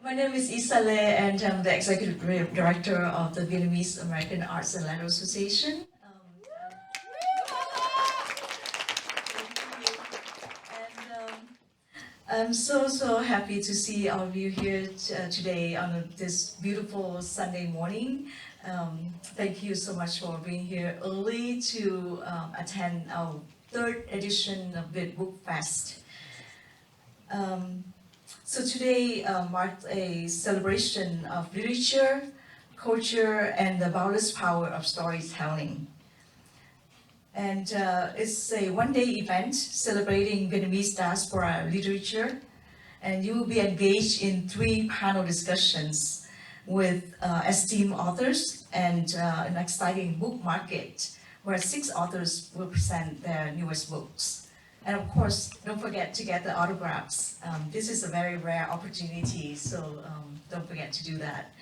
My name is Isale, and I'm the Executive Director of the Vietnamese American Arts and Letters Association. I'm so happy to see all of you here today on this beautiful Sunday morning. Thank you so much for being here early to attend our third edition of Viet Book Fest. So today marked a celebration of literature, culture, and the boundless power of storytelling. And it's a one-day event celebrating Vietnamese diaspora literature, and you will be engaged in 3 panel discussions with esteemed authors and an exciting book market where 6 authors will present their newest books. And of course, don't forget to get the autographs. This is a very rare opportunity, so don't forget to do that.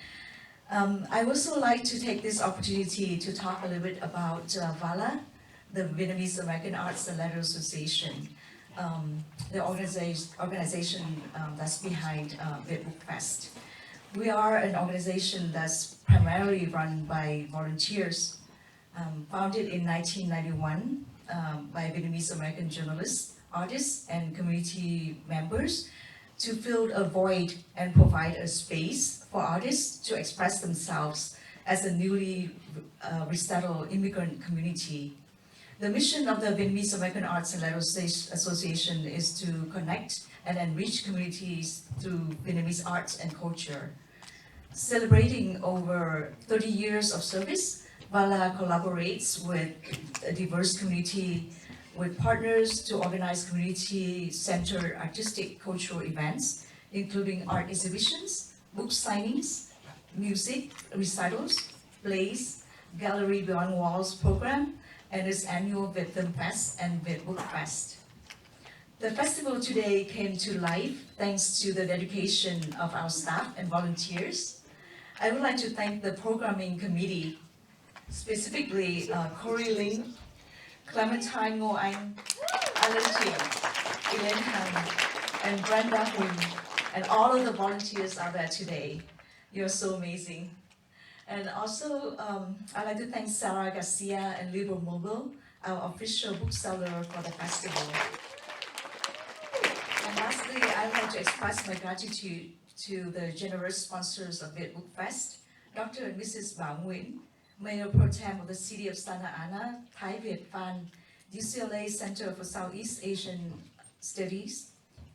I also like to take this opportunity to talk a little bit about VALA, the Vietnamese American Arts and Letters Association, the organization that's behind Viet Book Fest. We are an organization that's primarily run by volunteers, founded in 1991 by Vietnamese American journalists, artists, and community members to fill a void and provide a space for artists to express themselves as a newly resettled immigrant community. The mission of the Vietnamese American Arts and Letters Association is to connect and enrich communities through Vietnamese arts and culture. Celebrating over 30 years of service, VALA collaborates with a diverse community with partners to organize community-centered artistic cultural events, including art exhibitions, book signings, music recitals, plays, Gallery Beyond Walls program, and its annual Viet Thanh Fest and Viet Book Fest. The festival today came to life thanks to the dedication of our staff and volunteers. I would like to thank the programming committee, specifically Corey Ling, Clementine Nguyen, Alan Ching, LeUyen Pham, and Brenda Huynh, and all of the volunteers out there today. You're so amazing. And also, I'd like to thank Sarah Garcia and Libre Mobile, our official bookseller for the festival. And lastly, I'd like to express my gratitude to the generous sponsors of Viet Book Fest, Dr. and Mrs. Bao Nguyen, Mayor Pro Tem of the City of Santa Ana, Viet Thanh, UCLA Center for Southeast Asian Studies,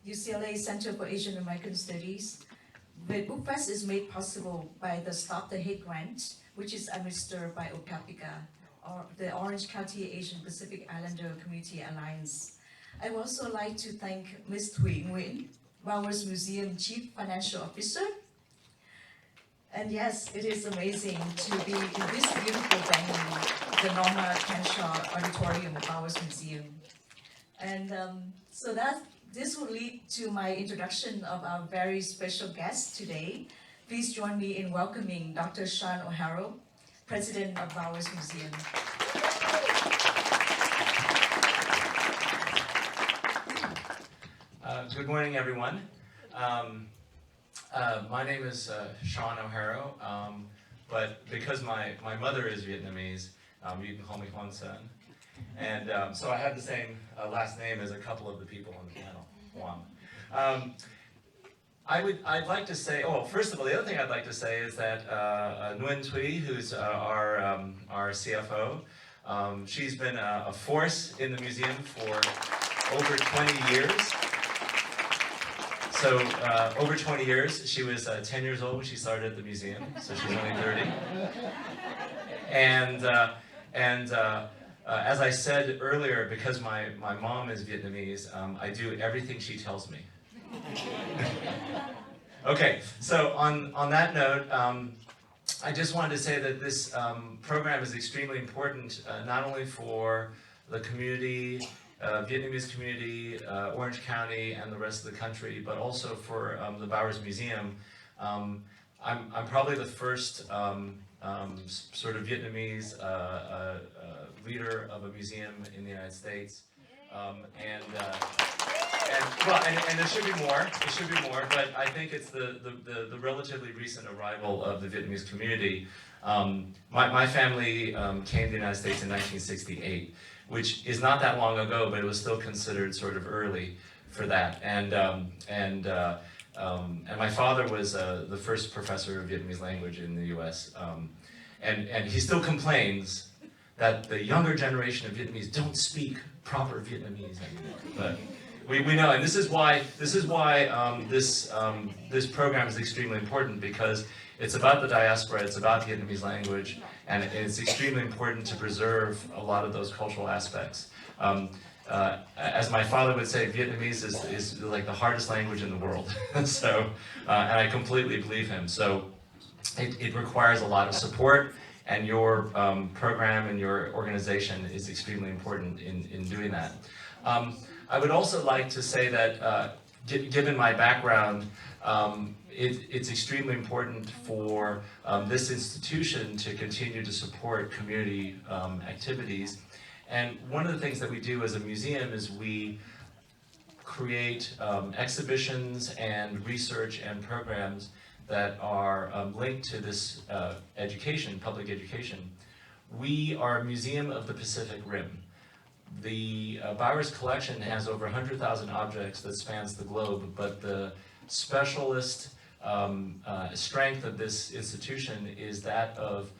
UCLA Center for Asian American Studies. Viet Book Fest is made possible by the Stop the Hate Grant, which is administered by OCAPICA, or the Orange County Asian Pacific Islander Community Alliance. I would also like to thank Ms. Thuy Nguyen, Bowers Museum Chief Financial Officer. And yes, it is amazing to be in this beautiful venue, the Norma Kenshaw Auditorium of Bowers Museum. And this will lead to my introduction of our very special guest today. Please join me in welcoming Dr. Sean O'Hara, President of Bowers Museum. Good morning, everyone. My name is Sean O'Hara, but because my mother is Vietnamese, you can call me Hoan Son. And so I have the same last name as a couple of the people on the panel, Huang. I'd like to say, first of all, the other thing I'd like to say is that Nguyen Thuy, who's our CFO, she's been a force in the museum for over 20 years. So over 20 years, she was 10 years old when she started at the museum, so she's only 30. And as I said earlier, because my mom is Vietnamese, I do everything she tells me. Okay, so on that note, I just wanted to say that this program is extremely important, not only for the community, Vietnamese community, Orange County, and the rest of the country, but also for the Bowers Museum. I'm probably the first sort of Vietnamese leader of a museum in the United States, and and there should be more. There should be more, but I think it's the relatively recent arrival of the Vietnamese community. My family came to the United States in 1968, which is not that long ago, but it was still considered sort of early for that. And my father was the first professor of Vietnamese language in the U.S. And he still complains that the younger generation of Vietnamese don't speak proper Vietnamese anymore. But we know, and this is why this program is extremely important, because it's about the diaspora, it's about Vietnamese language, and it's extremely important to preserve a lot of those cultural aspects. As my father would say, Vietnamese is like the hardest language in the world. So, and I completely believe him. So it requires a lot of support, and your program and your organization is extremely important in doing that. I would also like to say that given my background, it's extremely important for this institution to continue to support community activities. And one of the things that we do as a museum is we create exhibitions and research and programs that are linked to this education, public education. We are a museum of the Pacific Rim. The Bowers collection has over 100,000 objects that spans the globe, but the specialist strength of this institution is that of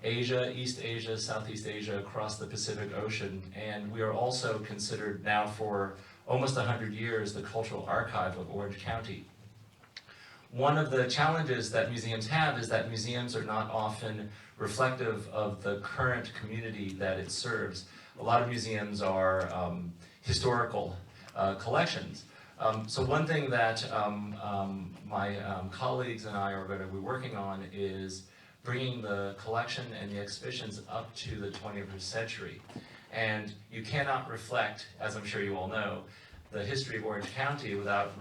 Asia, East Asia, Southeast Asia, across the Pacific Ocean, and we are also considered now for almost 100 years the cultural archive of Orange County. One of the challenges that museums have is that museums are not often reflective of the current community that it serves. A lot of museums are historical collections. So one thing that my colleagues and I are going to be working on is bringing the collection and the exhibitions up to the 21st century. And you cannot reflect, as I'm sure you all know, the history of Orange County without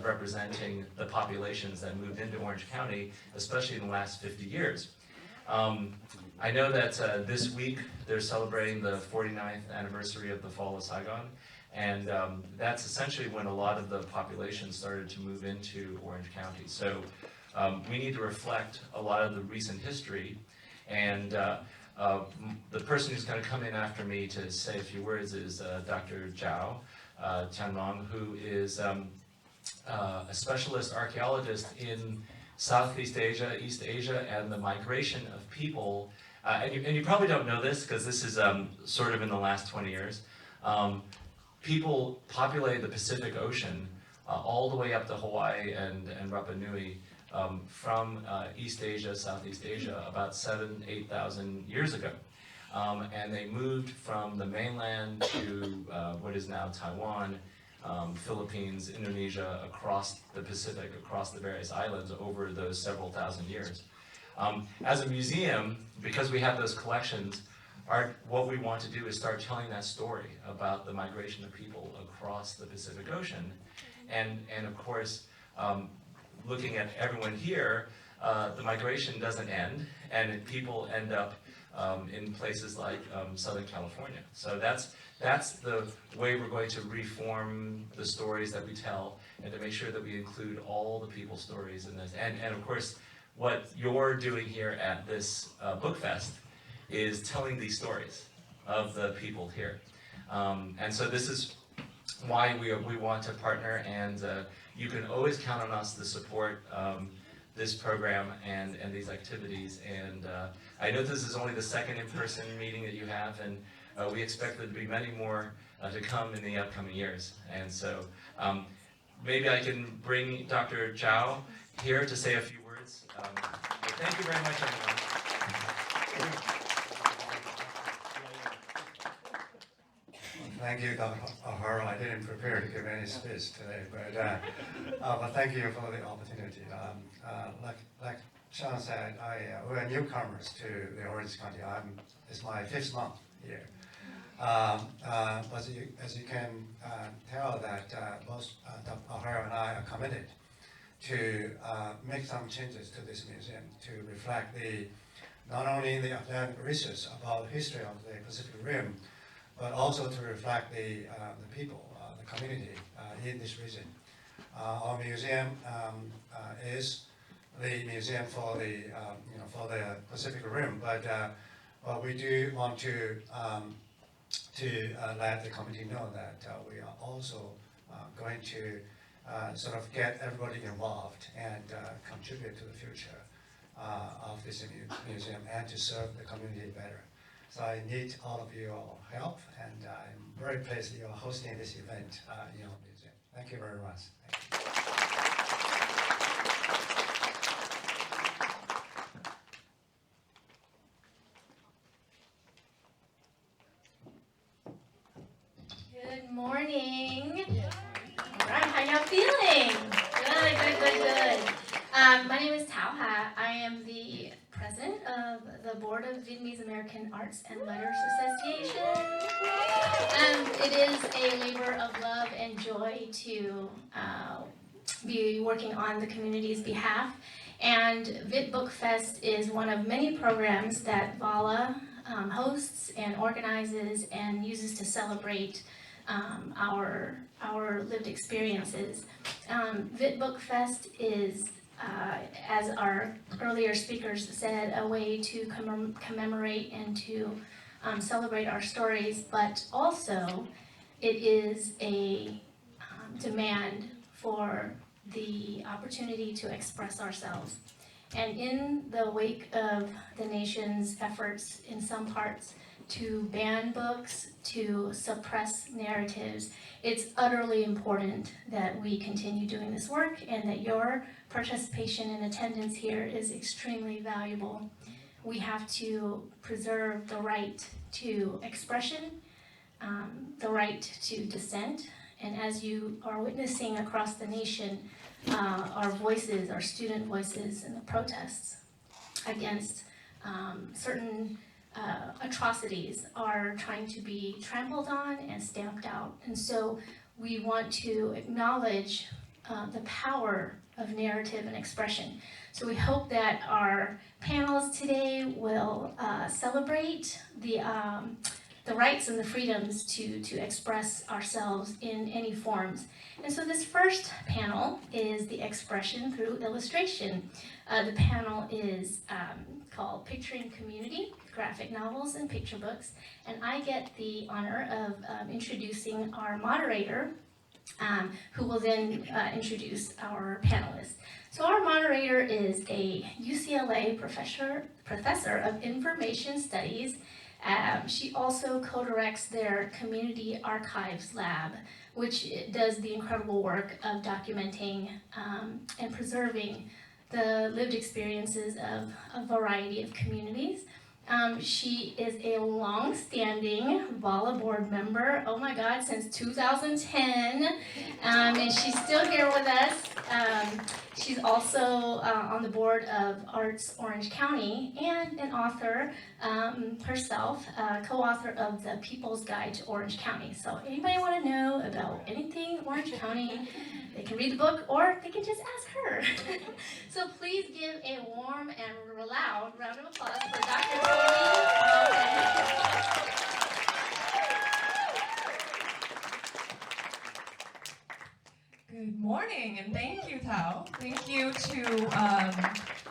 representing the populations that moved into Orange County, especially in the last 50 years. I know that this week they're celebrating the 49th anniversary of the fall of Saigon, and that's essentially when a lot of the population started to move into Orange County. So we need to reflect a lot of the recent history, and the person who's going to come in after me to say a few words is Dr. Zhao Tianrong, who is a specialist archaeologist in Southeast Asia, East Asia, and the migration of people. And you probably don't know this, because this is sort of in the last 20 years. People populated the Pacific Ocean all the way up to Hawaii and Rapa Nui from East Asia, Southeast Asia, about 8,000 years ago. And they moved from the mainland to what is now Taiwan, Philippines, Indonesia, across the Pacific, across the various islands over those several thousand years. As a museum, because we have those collections, what we want to do is start telling that story about the migration of people across the Pacific Ocean. And of course, looking at everyone here, the migration doesn't end, and people end up in places like Southern California. So that's the way we're going to reform the stories that we tell, and to make sure that we include all the people's stories in this. And of course, what you're doing here at this book fest is telling these stories of the people here. And so this is why we want to partner, and you can always count on us to support this program and these activities. And I know this is only the second in-person meeting that you have, and we expect there to be many more to come in the upcoming years. And so maybe I can bring Dr. Zhao here to say a few words. But thank you very much, everyone. Thank you, Dr. O'Hara. I didn't prepare to give any speech today, but thank you for the opportunity. Like Sean said, we're newcomers to the Orange County. It's my 5th month here. But as you can tell, that both Dr. O'Hara and I are committed to make some changes to this museum to reflect not only the academic research about the history of the Pacific Rim, but also to reflect the people, the community in this region. Our museum is the museum for the for the Pacific Rim, but we do want to let the community know that we are also going to sort of get everybody involved and contribute to the future of this museum and to serve the community better. So I need all of your help, and I'm very pleased that you are hosting this event in our museum. Thank you very much. Good morning. All right, how y'all feeling? Good. My name is Thao Ha. I am the president of the board of Vietnamese American Arts and Letters Association. It is a labor of love and joy to be working on the community's behalf. And Viet Book Fest is one of many programs that VALA hosts and organizes and uses to celebrate our lived experiences. Viet Book Fest is, as our earlier speakers said, a way to commemorate and to celebrate our stories, but also it is a demand for the opportunity to express ourselves. And in the wake of the nation's efforts in some parts to ban books, to suppress narratives, it's utterly important that we continue doing this work and that your participation and attendance here is extremely valuable. We have to preserve the right to expression, the right to dissent, and as you are witnessing across the nation, our voices, our student voices in the protests against certain atrocities are trying to be trampled on and stamped out. And so we want to acknowledge the power of narrative and expression. So we hope that our panels today will celebrate the rights and the freedoms to express ourselves in any forms. And so this first panel is the expression through illustration. The panel is called Picturing Community, Graphic Novels and Picture Books, and I get the honor of introducing our moderator, who will then introduce our panelists. So our moderator is a UCLA professor of information studies. She also co-directs their community archives lab, which does the incredible work of documenting and preserving the lived experiences of a variety of communities. She is a long-standing VALA board member, oh my God, since 2010, and she's still here with us. She's also on the board of Arts Orange County and an author herself, co-author of the People's Guide to Orange County. So anybody want to know about anything Orange County, they can read the book or they can just ask her. So please give a warm and loud round of applause for Dr. Thuy Vo-Dang. Good morning, and thank you, Thao. Thank you to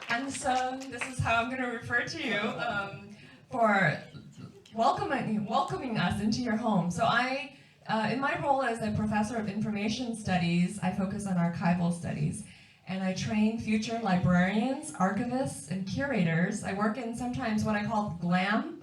Unsung, this is how I'm going to refer to you, for welcoming us into your home. So I, in my role as a professor of information studies, I focus on archival studies, and I train future librarians, archivists, and curators. I work in sometimes what I call GLAM,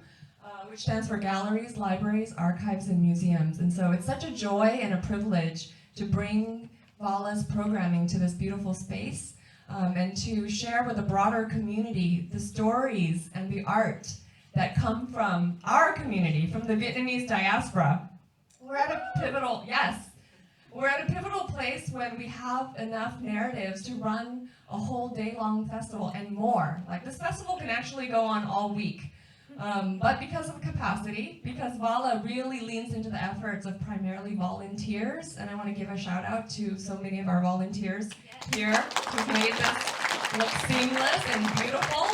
which stands for galleries, libraries, archives, and museums. And so it's such a joy and a privilege to bring VALA's programming to this beautiful space and to share with a broader community the stories and the art that come from our community, from the Vietnamese diaspora. We're at a pivotal, we're at a pivotal place when we have enough narratives to run a whole day-long festival and more. Like, this festival can actually go on all week. But because of capacity, because VALA really leans into the efforts of primarily volunteers, and I want to give a shout out to so many of our volunteers here who've made this look seamless and beautiful.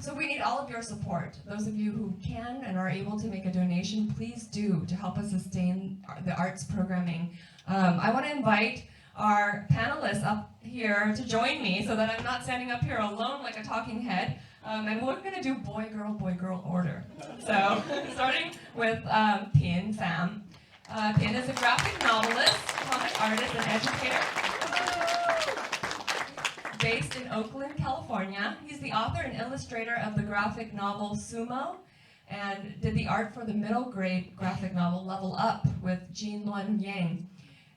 So we need all of your support. Those of you who can and are able to make a donation, please do, to help us sustain the arts programming. I want to invite our panelists up here to join me so that I'm not standing up here alone like a talking head. And we're going to do boy, girl order. So starting with Thien Pham. Thien is a graphic novelist, comic artist, and educator based in Oakland, California. He's the author and illustrator of the graphic novel Sumo, and did the art for the middle grade graphic novel Level Up with Jin Yang.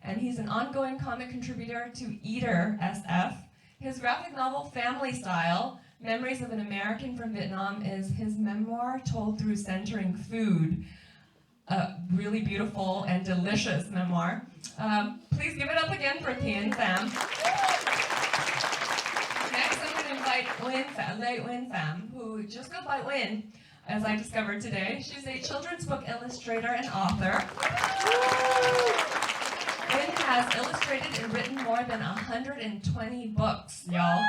And he's an ongoing comic contributor to Eater SF. His graphic novel Family Style, Memories of an American from Vietnam, is his memoir told through centering food. A really beautiful and delicious memoir. Please give it up again for Thien Pham. Next, I'm going to invite LeUyen Pham, who just goes by Uyen, as I discovered today. She's a children's book illustrator and author. Uyen has illustrated and written more than 120 books, y'all.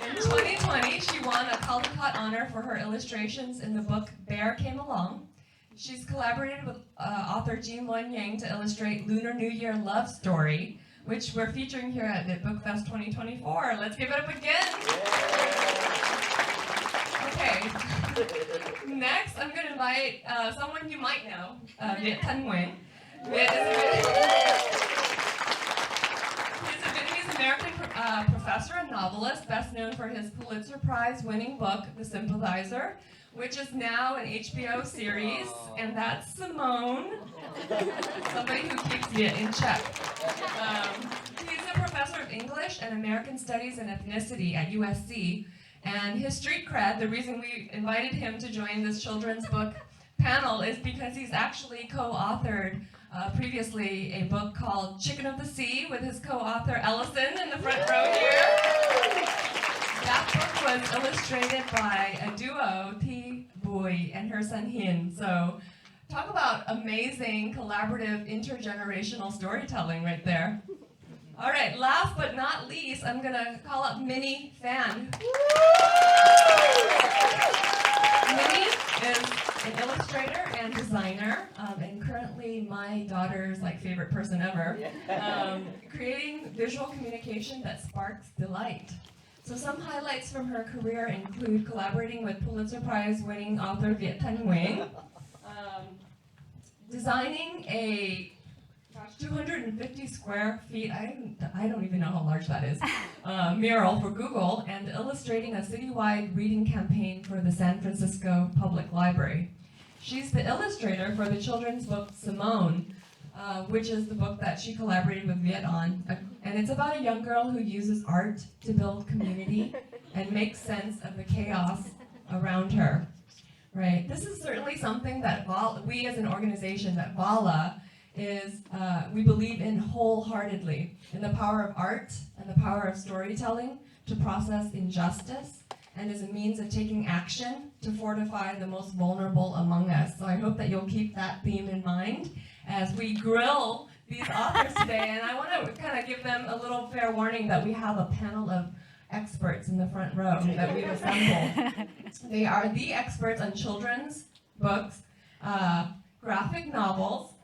In 2020, she won a Caldecott honor for her illustrations in the book Bear Came Along. She's collaborated with author Jin Yang to illustrate Lunar New Year Love Story, which we're featuring here at the Book Fest 2024. Let's give it up again. Okay. Next, I'm going to invite someone you might know, Viet Thanh Nguyen. He's a Vietnamese American professor and novelist, best known for his Pulitzer Prize-winning book, The Sympathizer, which is now an HBO series, and that's Simone, somebody who keeps you in check. He's a professor of English and American Studies and Ethnicity at USC, and his street cred, the reason we invited him to join this children's book panel is because he's actually co-authored previously a book called Chicken of the Sea with his co-author Ellison in the front row here. That book was illustrated by a duo, Thuy Vo-Dang and her son Hien. So talk about amazing collaborative intergenerational storytelling right there. All right, last but not least, I'm gonna call up Minnie Phan. Minnie is an illustrator and designer, and currently my daughter's favorite person ever, creating visual communication that sparks delight. So some highlights from her career include collaborating with Pulitzer Prize-winning author Viet Thanh Nguyen, designing a 250 square feet, I don't even know how large that is, mural for Google, and illustrating a citywide reading campaign for the San Francisco Public Library. She's the illustrator for the children's book Simone, which is the book that she collaborated with Viet on. And it's about a young girl who uses art to build community and make sense of the chaos around her. Right? This is certainly something that we as an organization, that VALA, we believe in wholeheartedly, in the power of art and the power of storytelling to process injustice, and as a means of taking action to fortify the most vulnerable among us. So I hope that you'll keep that theme in mind as we grill these authors today. And I want to kind of give them a little fair warning that we have a panel of experts in the front row that we've assembled. They are the experts on children's books, graphic novels,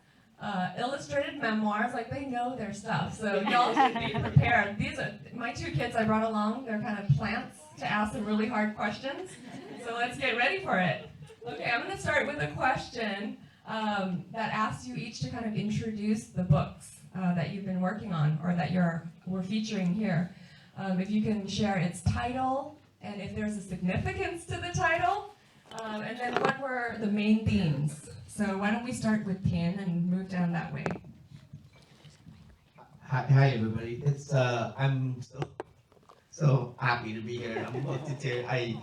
illustrated memoirs. They know their stuff, so y'all should be prepared. These are my two kids I brought along. They're kind of plants to ask some really hard questions, so let's get ready for it. Okay, I'm going to start with a question that asks you each to kind of introduce the books that you've been working on, or that we're featuring here. If you can share its title, and if there's a significance to the title, and then what were the main themes. So why don't we start with Thien and move down that way? Hi everybody. I'm so happy to be here. I'm about to tear. I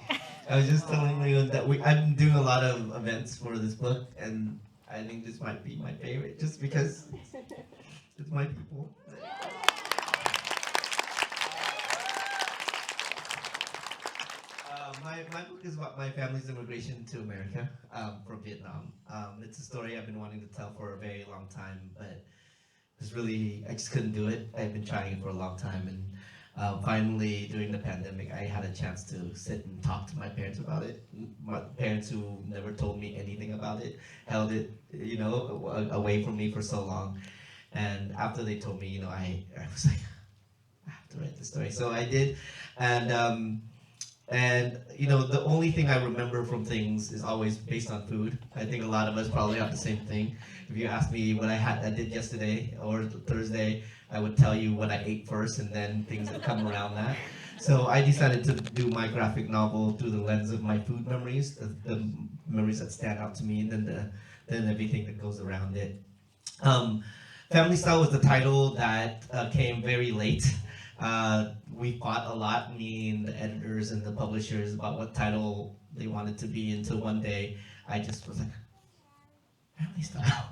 was just telling LeUyen that I'm doing a lot of events for this book, and I think this might be my favorite, just because it's my people. My book is about my family's immigration to America from Vietnam. It's a story I've been wanting to tell for a very long time, but I just couldn't do it. I've been trying it for a long time, and Finally, during the pandemic, I had a chance to sit and talk to my parents about it. My parents who never told me anything about it, held it, away from me for so long. And after they told me, I was like, I have to write the story. So I did, and the only thing I remember from things is always based on food. I think a lot of us probably have the same thing. If you ask me what I did yesterday or Thursday, I would tell you what I ate first, and then things that come around that. So I decided to do my graphic novel through the lens of my food memories, the memories that stand out to me, and then everything that goes around it. Family Style was the title that came very late. We fought a lot, me and the editors and the publishers, about what title they wanted to be, until one day I just was like, Family Style.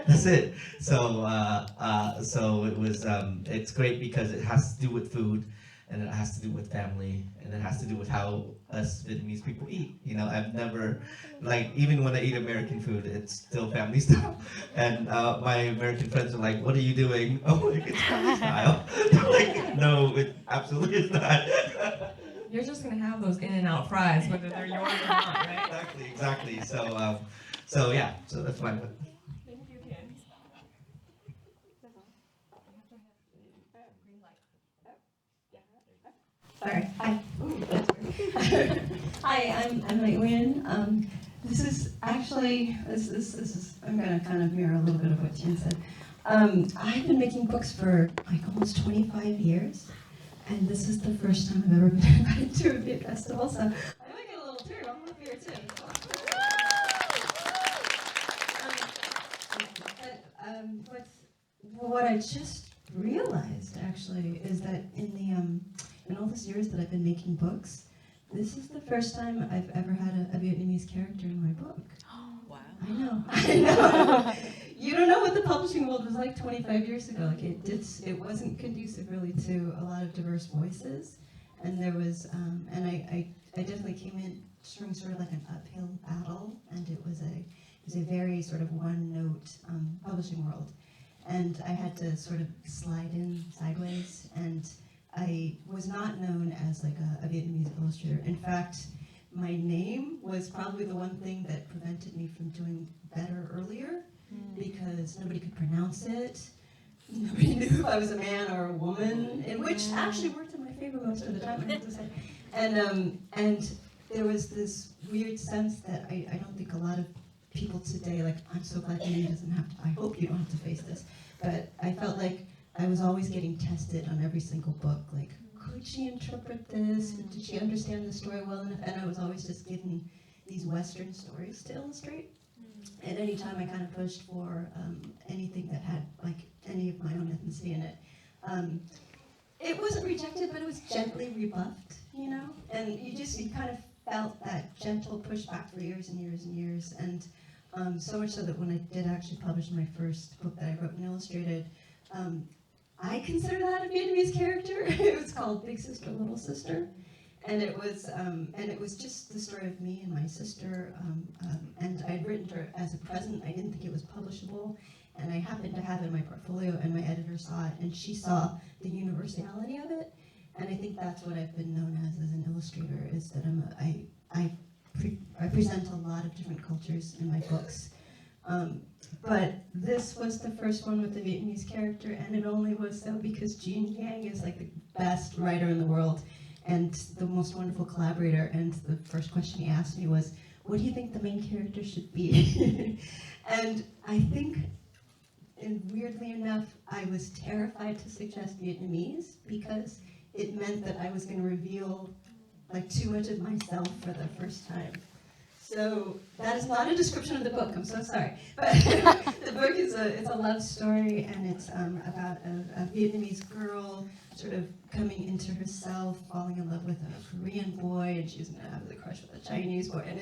That's it. So it was. It's great because it has to do with food, and it has to do with family, and it has to do with how us Vietnamese people eat. I've never, even when I eat American food, it's still family style. And my American friends are like, "What are you doing?" Oh, it's family style. I'm like, no, it absolutely is not. You're just gonna have those In-N-Out fries, whether they're yours or not, right? Exactly. So yeah. So that's my book. Thank you, Thien. Sorry. Hi. Ooh, that's weird. Hi, I'm LeUyen. This is actually this is I'm gonna kind of mirror a little bit of what Thien said. I've been making books for like almost 25 years, and this is the first time I've ever been invited to a Viet festival. So I might get a little teary. I'm up here too. What I just realized actually is that in all these years that I've been making books, this is the first time I've ever had a Vietnamese character in my book. Oh, wow. I know. You don't know what the publishing world was like 25 years ago. Like it wasn't conducive really to a lot of diverse voices, and there was, and I definitely came in during sort of like an uphill battle, and it was a very sort of one-note publishing world, and I had to sort of slide in sideways, and I was not known as like a Vietnamese illustrator. In fact, my name was probably the one thing that prevented me from doing better earlier, because nobody could pronounce it. Nobody knew if I was a man or a woman, and which actually worked in my favor most of the time, I have to say. And there was this weird sense that I don't think a lot of people today, like, I'm so glad Minnie doesn't have to, I hope you don't have to face this, but I felt like I was always getting tested on every single book, like, could she interpret this? Did she understand the story well enough? And I was always just given these Western stories to illustrate. And any time I kind of pushed for anything that had like any of my own ethnicity in it, it wasn't rejected, but it was gently rebuffed, And you kind of felt that gentle pushback for years and years and years. And so much so that when I did actually publish my first book that I wrote and illustrated, I consider that a Vietnamese character. It was called Big Sister, Little Sister. And it was just the story of me and my sister, and I'd written her as a present. I didn't think it was publishable, and I happened to have it in my portfolio, and my editor saw it, and she saw the universality of it. And I think that's what I've been known as an illustrator, is that I present a lot of different cultures in my books. But this was the first one with a Vietnamese character, and it only was so because Jean Yang is like the best writer in the world, and the most wonderful collaborator, and the first question he asked me was, what do you think the main character should be? And I think, and weirdly enough, I was terrified to suggest Vietnamese, because it meant that I was going to reveal like too much of myself for the first time. So that is not a description of the book, I'm so sorry. But the book it's a love story, and it's about a Vietnamese girl sort of coming into herself, falling in love with a Korean boy, and she's gonna have the crush with a Chinese boy. And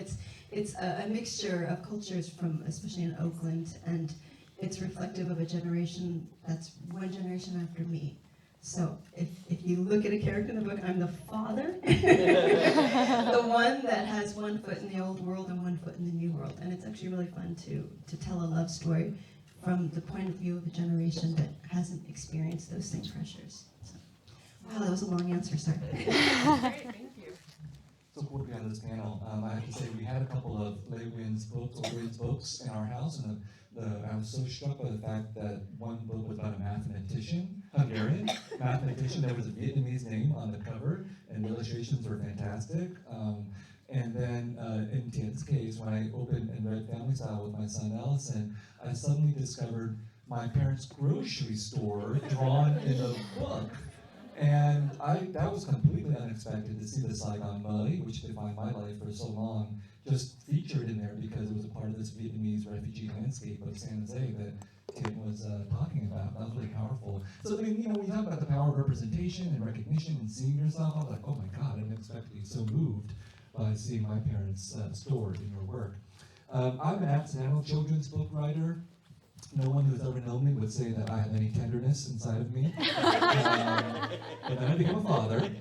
it's a mixture of cultures from, especially in Oakland, and it's reflective of a generation that's one generation after me. So if you look at a character in the book, I'm the father, the one that has one foot in the old world and one foot in the new world. And it's actually really fun to tell a love story from the point of view of a generation that hasn't experienced those same pressures. So, Wow, that was a long answer, sorry. Great, thank you. So cool to be on this panel. I have to say we had a couple of LeUyen's books in our house, and I was so struck by the fact that one book was about a mathematician, Hungarian mathematician. There was a Vietnamese name on the cover, and the illustrations were fantastic. And then in Thien's case, when I opened and read Family Style with my son Allison, I suddenly discovered my parents' grocery store drawn in a book. And that was completely unexpected to see the Saigon Mummy, which defined my life for so long, just featured in there because it was a part of this Vietnamese refugee landscape of San Jose that Thien was talking about. That was really powerful. So, I mean, you know, when you talk about the power of representation and recognition and seeing yourself, I was like, oh my God, I didn't expect to be so moved by seeing my parents stored in your work. I'm an accidental children's book writer. No one who's ever known me would say that I have any tenderness inside of me. But then I became a father,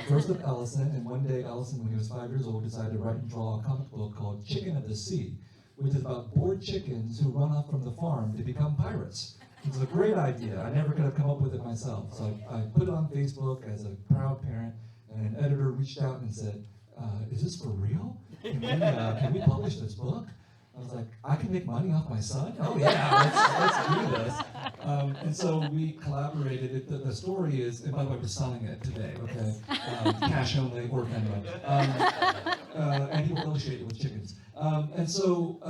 first with Ellison, and one day Ellison, when he was 5 years old, decided to write and draw a comic book called Chicken of the Sea, which is about bored chickens who run off from the farm to become pirates. It was a great idea. I never could have come up with it myself. So I put it on Facebook as a proud parent, and an editor reached out and said, is this for real? Can we publish this book? I was like, I can make money off my son? Oh yeah, let's do this. And so we collaborated. The story is, and by the way, we're selling it today, okay? Cash only or Venmo. And he will illustrate it with chickens. And so,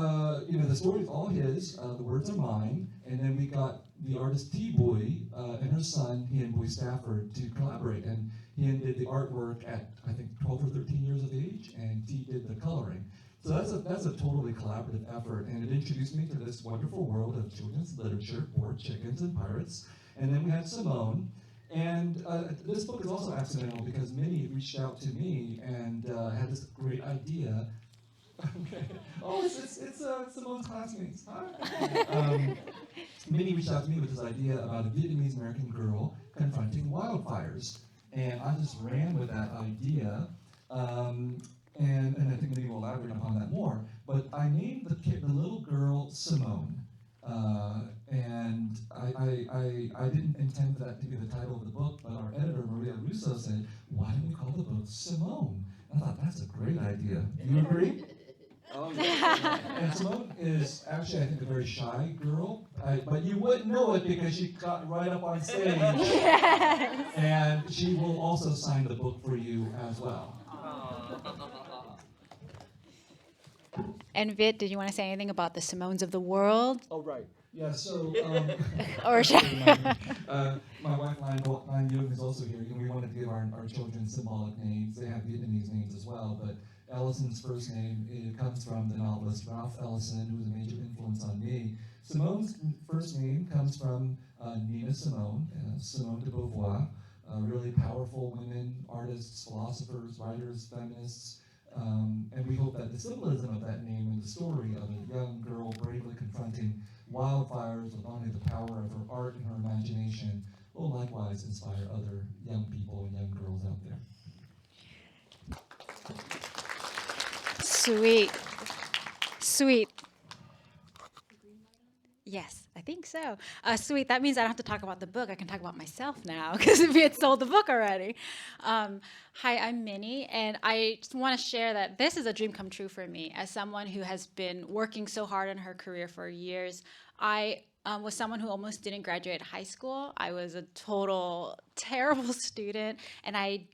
you know, the story is all his, the words are mine, and then we got the artist T-Boy and her son, Hien Boy Stafford, to collaborate. And Hien did the artwork at, I think, 12 or 13 years of age, and T did the coloring. So that's a totally collaborative effort, and it introduced me to this wonderful world of children's literature, bored chickens and pirates. And then we had Simone, and this book is also accidental because Minnie reached out to me and had this great idea. Okay. Oh, it's Simone's classmates. Hi. Minnie reached out to me with this idea about a Vietnamese American girl confronting wildfires, and I just ran with that idea. And I think Minnie will elaborate upon that more. But I named the little girl Simone, and I didn't intend for that to be the title of the book. But our editor Maria Russo said, "Why don't we call the book Simone?" And I thought that's a great idea. Do you agree? Oh yeah. And Simone is actually, I think, a very shy girl, but you wouldn't know it because she got right up on stage. Yes. And she will also sign the book for you as well. And Viet, did you want to say anything about the Simones of the world? Oh, right. Yeah, so... Or my wife, Lan Yung, is also here. We wanted to give our children symbolic names. They have Vietnamese names as well, but Ellison's first name, it comes from the novelist Ralph Ellison, who was a major influence on me. Simone's first name comes from Nina Simone, Simone de Beauvoir, really powerful women, artists, philosophers, writers, feminists. And we hope that the symbolism of that name and the story of a young girl bravely confronting wildfires with only the power of her art and her imagination will likewise inspire other young people and young girls out there. Sweet. Sweet. Yes, I think so. Sweet, that means I don't have to talk about the book. I can talk about myself now because Viet sold the book already. Hi, I'm Minnie, and I just want to share that this is a dream come true for me. As someone who has been working so hard in her career for years, I was someone who almost didn't graduate high school. I was a total terrible student, and I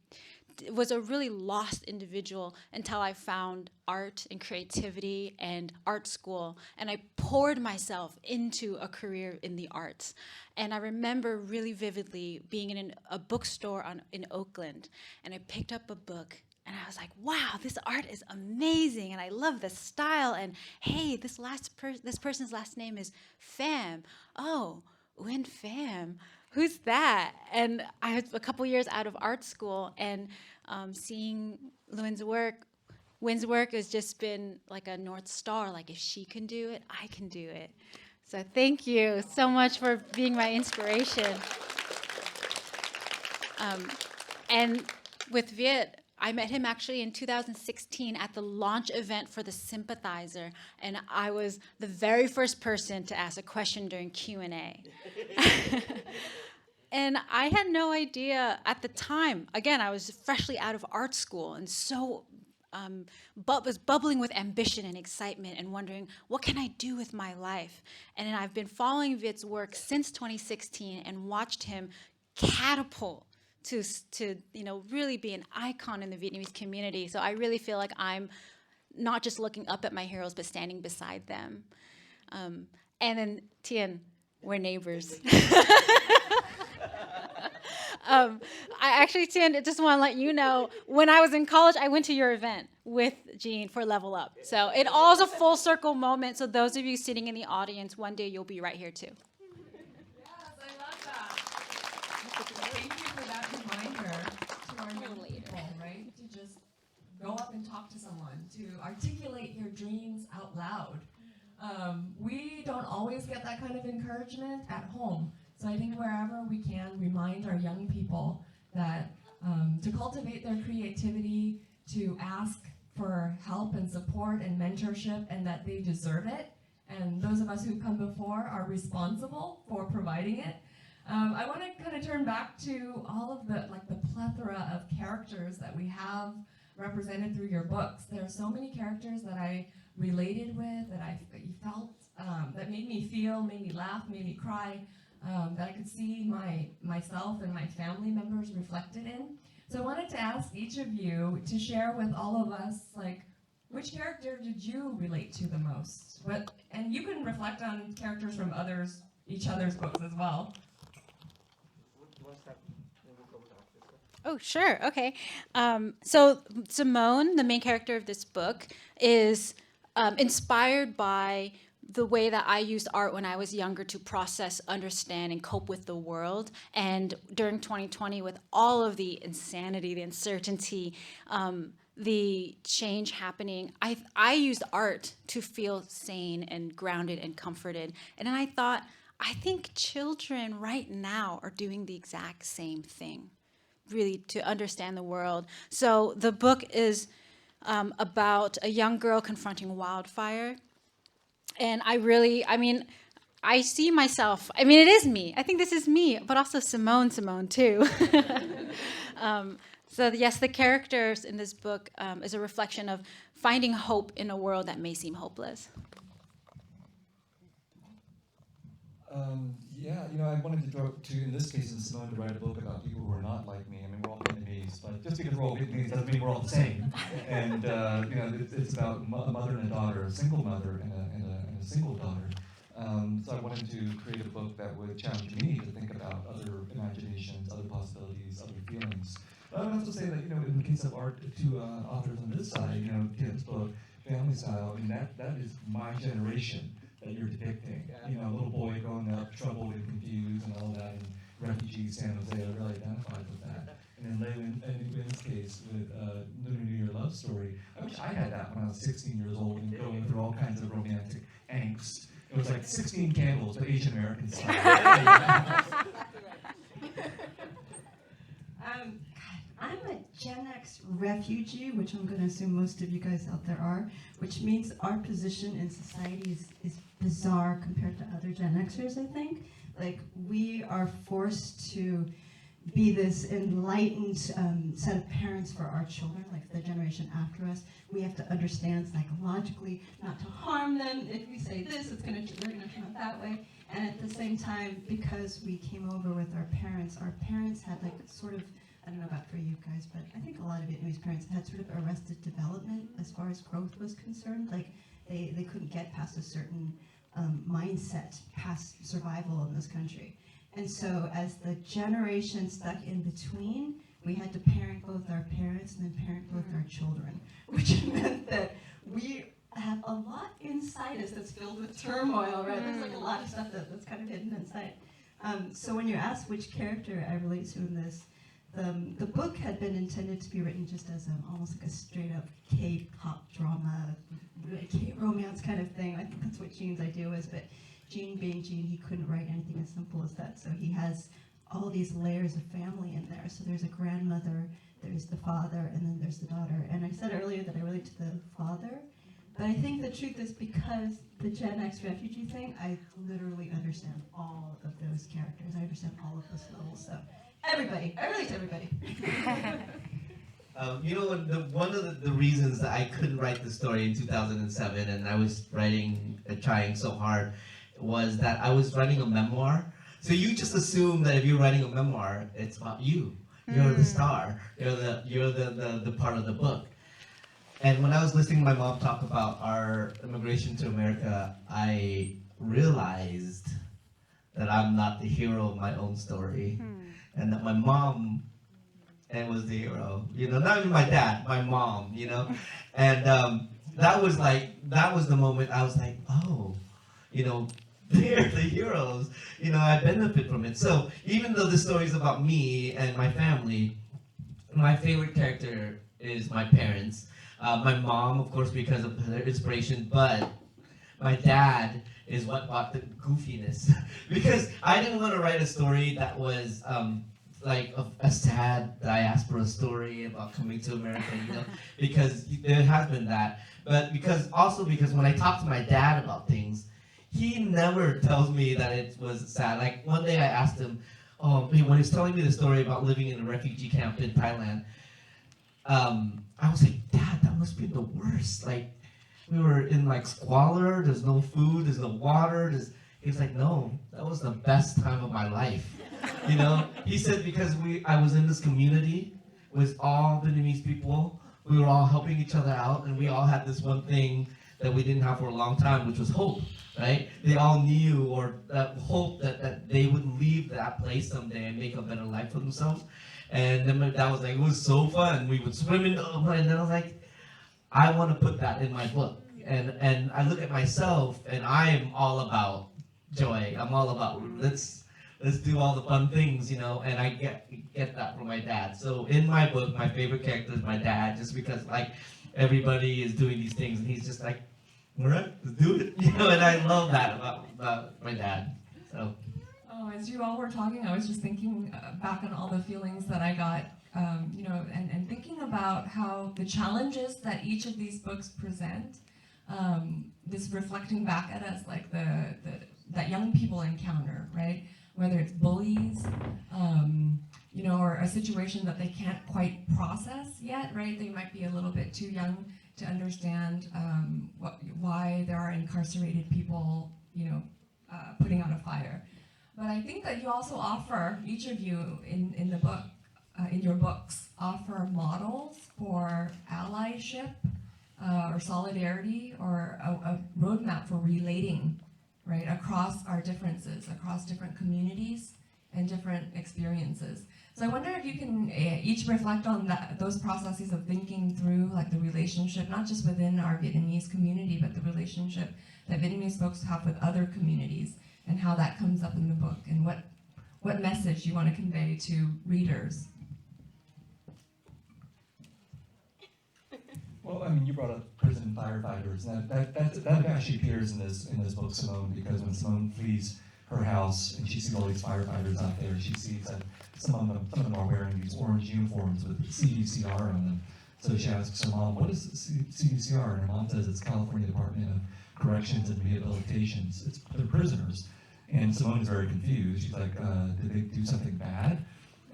was a really lost individual until I found art and creativity and art school, and I poured myself into a career in the arts. And I remember really vividly being in a bookstore in Oakland, and I picked up a book, and I was like, wow, this art is amazing, and I love this style, and hey, this person's last name is Pham. Oh, LeUyen Pham. Who's that? And I was a couple years out of art school, and seeing LeUyen's work has just been like a North Star. Like, if she can do it, I can do it. So thank you so much for being my inspiration. And with Viet, I met him actually in 2016 at the launch event for The Sympathizer, and I was the very first person to ask a question during Q&A. And I had no idea at the time. Again, I was freshly out of art school and so was bubbling with ambition and excitement and wondering, what can I do with my life? And then I've been following Viet's work since 2016 and watched him catapult to really be an icon in the Vietnamese community. So I really feel like I'm not just looking up at my heroes, but standing beside them. And then Thien, we're neighbors. Thien, just want to let you know, when I was in college, I went to your event with Jean for Level Up. So it all is a full circle moment. So those of you sitting in the audience, one day you'll be right here too. Yes, I love that. Thank you for that reminder to our young people, right? To just go up and talk to someone, to articulate your dreams out loud. We don't always get that kind of encouragement at home. So I think wherever we can, remind our young people that to cultivate their creativity, to ask for help and support and mentorship, and that they deserve it. And those of us who've come before are responsible for providing it. I want to kind of turn back to all of the plethora of characters that we have represented through your books. There are so many characters that I related with, that I felt, that made me feel, made me laugh, made me cry. That I could see myself and my family members reflected in. So I wanted to ask each of you to share with all of us, which character did you relate to the most? And you can reflect on characters from each other's books as well. Oh, sure. Okay. So Simone, the main character of this book, is inspired by the way that I used art when I was younger to process, understand, and cope with the world. And during 2020, with all of the insanity, the uncertainty, the change happening, I used art to feel sane and grounded and comforted. And then I thought, I think children right now are doing the exact same thing, really, to understand the world. So the book is about a young girl confronting wildfire. And I see myself, it is me. I think this is me, but also Simone too. So yes, the characters in this book is a reflection of finding hope in a world that may seem hopeless. I wanted to, in this case, in Simone, to write a book about people who are not like me. We're all Vietnamese, but just because we're all Vietnamese doesn't mean we're all the same. And it's about a mother and a daughter, a single mother and a single daughter. So I wanted to create a book that would challenge me to think about other imaginations, other possibilities, other feelings. But I would also say that, in the case of art, to authors on this side, Tien's book, Family Style, that is my generation that you're depicting. A little boy growing up, troubled and confused and all that, and refugee San Jose, I really identified with that. And then LeUyen's case with Lunar New Year love story, I wish I had that when I was 16 years old and going through all kinds of romantic angst. It was like 16 candles, but Asian American style. I'm a Gen X refugee, which I'm going to assume most of you guys out there are, which means our position in society is bizarre compared to other Gen Xers, I think. We are forced to be this enlightened set of parents for our children, the generation after us. We have to understand psychologically not to harm them. If we say this, they're going to turn out that way. And at the same time, because we came over with our parents had sort of, I don't know about for you guys, but I think a lot of Vietnamese parents had sort of arrested development as far as growth was concerned. They couldn't get past a certain mindset, past survival in this country. And so as the generation stuck in between, we had to parent both our parents and then parent both our children, which meant that we have a lot inside us that's filled with turmoil, right? There's a lot of stuff that's kind of hidden inside. So when you ask which character I relate to in this, the book had been intended to be written just as almost like a straight up K-pop drama, K-romance kind of thing. I think that's what Jean's idea was, but Jean being Jean, he couldn't write anything as simple as that. So he has all these layers of family in there. So there's a grandmother, there's the father, and then there's the daughter. And I said earlier that I relate to the father, But I think the truth is because the Gen X refugee thing, I literally understand all of those characters. I understand all of those levels. So everybody, I relate to everybody. You know, one of the reasons that I couldn't write the story in 2007, and I was trying so hard, was that I was writing a memoir. So you just assume that if you're writing a memoir, it's about you. You're the star. You're the part of the book. And when I was listening to my mom talk about our immigration to America, I realized that I'm not the hero of my own story, and that my mom was the hero. You know, not even my dad, my mom. You know, and that was the moment I was like, oh, you know, they're the heroes. You know, I benefit from it. So even though the story is about me and my family, my favorite character is my parents. My mom, of course, because of her inspiration, but my dad is what brought the goofiness. Because I didn't want to write a story that was like a sad diaspora story about coming to America, you know, because there has been that. But because when I talk to my dad about things, he never tells me that it was sad. Like one day I asked him, when he was telling me the story about living in a refugee camp in Thailand, I was like, Dad, that must be the worst. Like, we were in like squalor, there's no food, there's no water. He was like, no, that was the best time of my life. You know, he said because I was in this community with all Vietnamese people, we were all helping each other out, and we all had this one thing that we didn't have for a long time, which was hope, right? They all knew, or that hope that they would leave that place someday and make a better life for themselves. And then my dad was like, it was so fun. We would swim in the ocean, and then I was like, I want to put that in my book. And I look at myself, and I am all about joy. I'm all about let's do all the fun things, you know. And I get that from my dad. So in my book, my favorite character is my dad, just because like everybody is doing these things, and he's just like, all right, let's do it, you know. And I love that about my dad. So. Oh, as you all were talking, I was just thinking back on all the feelings that I got, you know, and thinking about how the challenges that each of these books present, this reflecting back at us, like that young people encounter, right? Whether it's bullies, you know, or a situation that they can't quite process yet, right? They might be a little bit too young to understand why there are incarcerated people, you know, putting out a fire. But I think that you also offer, each of you in the book, in your books, offer models for allyship or solidarity, or a roadmap for relating, right, across our differences, across different communities and different experiences. So I wonder if you can each reflect on those processes of thinking through like the relationship, not just within our Vietnamese community, but the relationship that Vietnamese folks have with other communities, and how that comes up in the book, and what message you want to convey to readers. Well, I mean, you brought up prison firefighters. That actually appears in this book, Simone, because when Simone flees her house and she sees all these firefighters out there, she sees that some of them are wearing these orange uniforms with CDCR on them. So she asks her mom, "What is CDCR?" And her mom says it's California Department of Corrections and Rehabilitations. They're prisoners. And Simone is very confused. She's like, did they do something bad?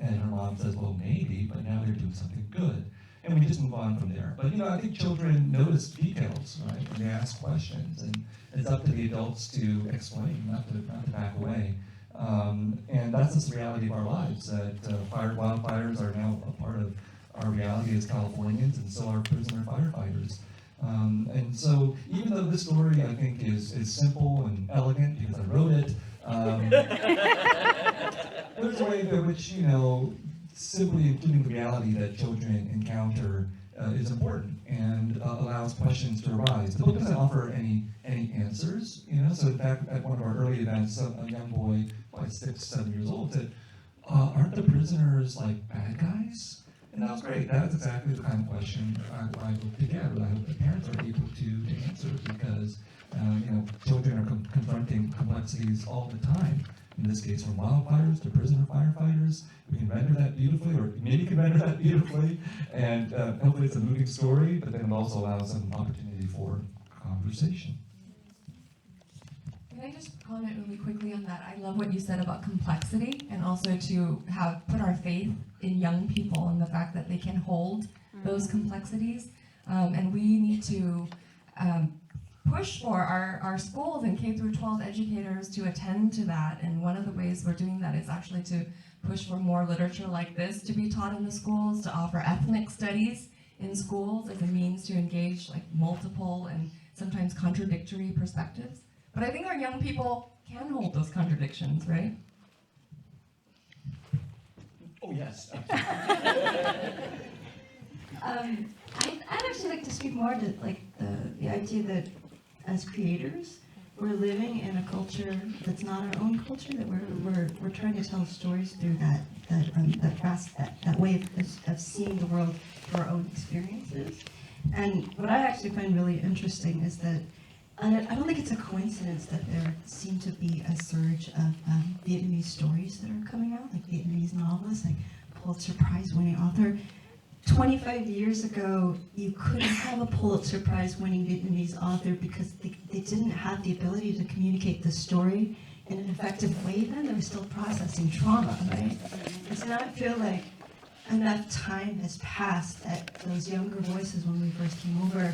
And her mom says, well, maybe, but now they're doing something good. And we just move on from there. But, you know, I think children notice details, right? And they ask questions. And it's up to the adults to explain, not to back away. And that's just the reality of our lives, that wildfires are now a part of our reality as Californians, and so are prisoner firefighters. And so, even though this story, I think, is simple and elegant because I wrote it, there's a way in which, you know, simply including the reality that children encounter is important and allows questions to arise. The book doesn't offer any answers, you know. So in fact, at one of our early events, a young boy, like 6, 7 years old, said, "Aren't the prisoners like bad guys?" And that was great. That's exactly the kind of question I hope to get, and I hope the parents are able to answer, because you know, children are confronting complexities all the time. In this case, from wildfires to prisoner firefighters. We can render that beautifully, or Minnie can render that beautifully, and hopefully it's a moving story, but then it also allows some opportunity for conversation. Can I just comment really quickly on that? I love what you said about complexity, and also to have put our faith in young people and the fact that they can hold those complexities. And we need to push for our schools and K through 12 educators to attend to that. And one of the ways we're doing that is actually to push for more literature like this to be taught in the schools, to offer ethnic studies in schools as a means to engage like multiple and sometimes contradictory perspectives. But I think our young people can hold those contradictions, right? Oh, yes. I'd actually like to speak more to like the idea that as creators, we're living in a culture that's not our own culture. That we're trying to tell stories through that way of seeing the world through our own experiences. And what I actually find really interesting is that I don't think it's a coincidence that there seem to be a surge of Vietnamese stories that are coming out, like Vietnamese novelists, like Pulitzer Prize-winning author. 25 years ago, you couldn't have a Pulitzer Prize-winning Vietnamese author because they didn't have the ability to communicate the story in an effective way then. They were still processing trauma, right? And so now I feel like enough time has passed that those younger voices, when we first came over,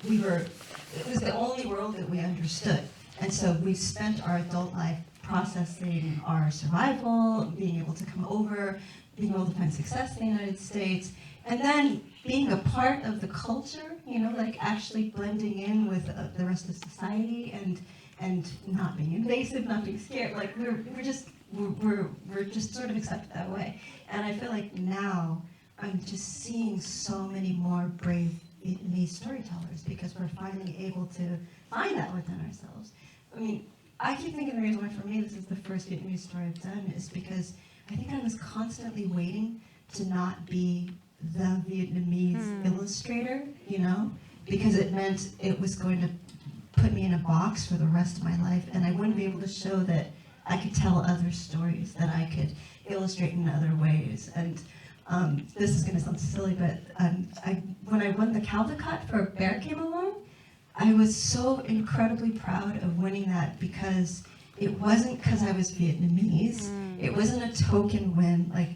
it was the only world that we understood. And so we've spent our adult life processing our survival, being able to come over, being able to find success in the United States, and then being a part of the culture, like actually blending in with the rest of society and not being invasive, not being scared. Like we're just sort of accepted that way. And I feel like now I'm just seeing so many more brave Vietnamese storytellers because we're finally able to find that within ourselves. I mean, I keep thinking the reason why for me this is the first Vietnamese story I've done is because I think I was constantly waiting to not be the Vietnamese illustrator, because it meant it was going to put me in a box for the rest of my life, and I wouldn't be able to show that I could tell other stories, that I could illustrate in other ways. And this is going to sound silly, but when I won the Caldecott for Bear Came Along, I was so incredibly proud of winning that because it wasn't because I was Vietnamese. It wasn't a token win. Like,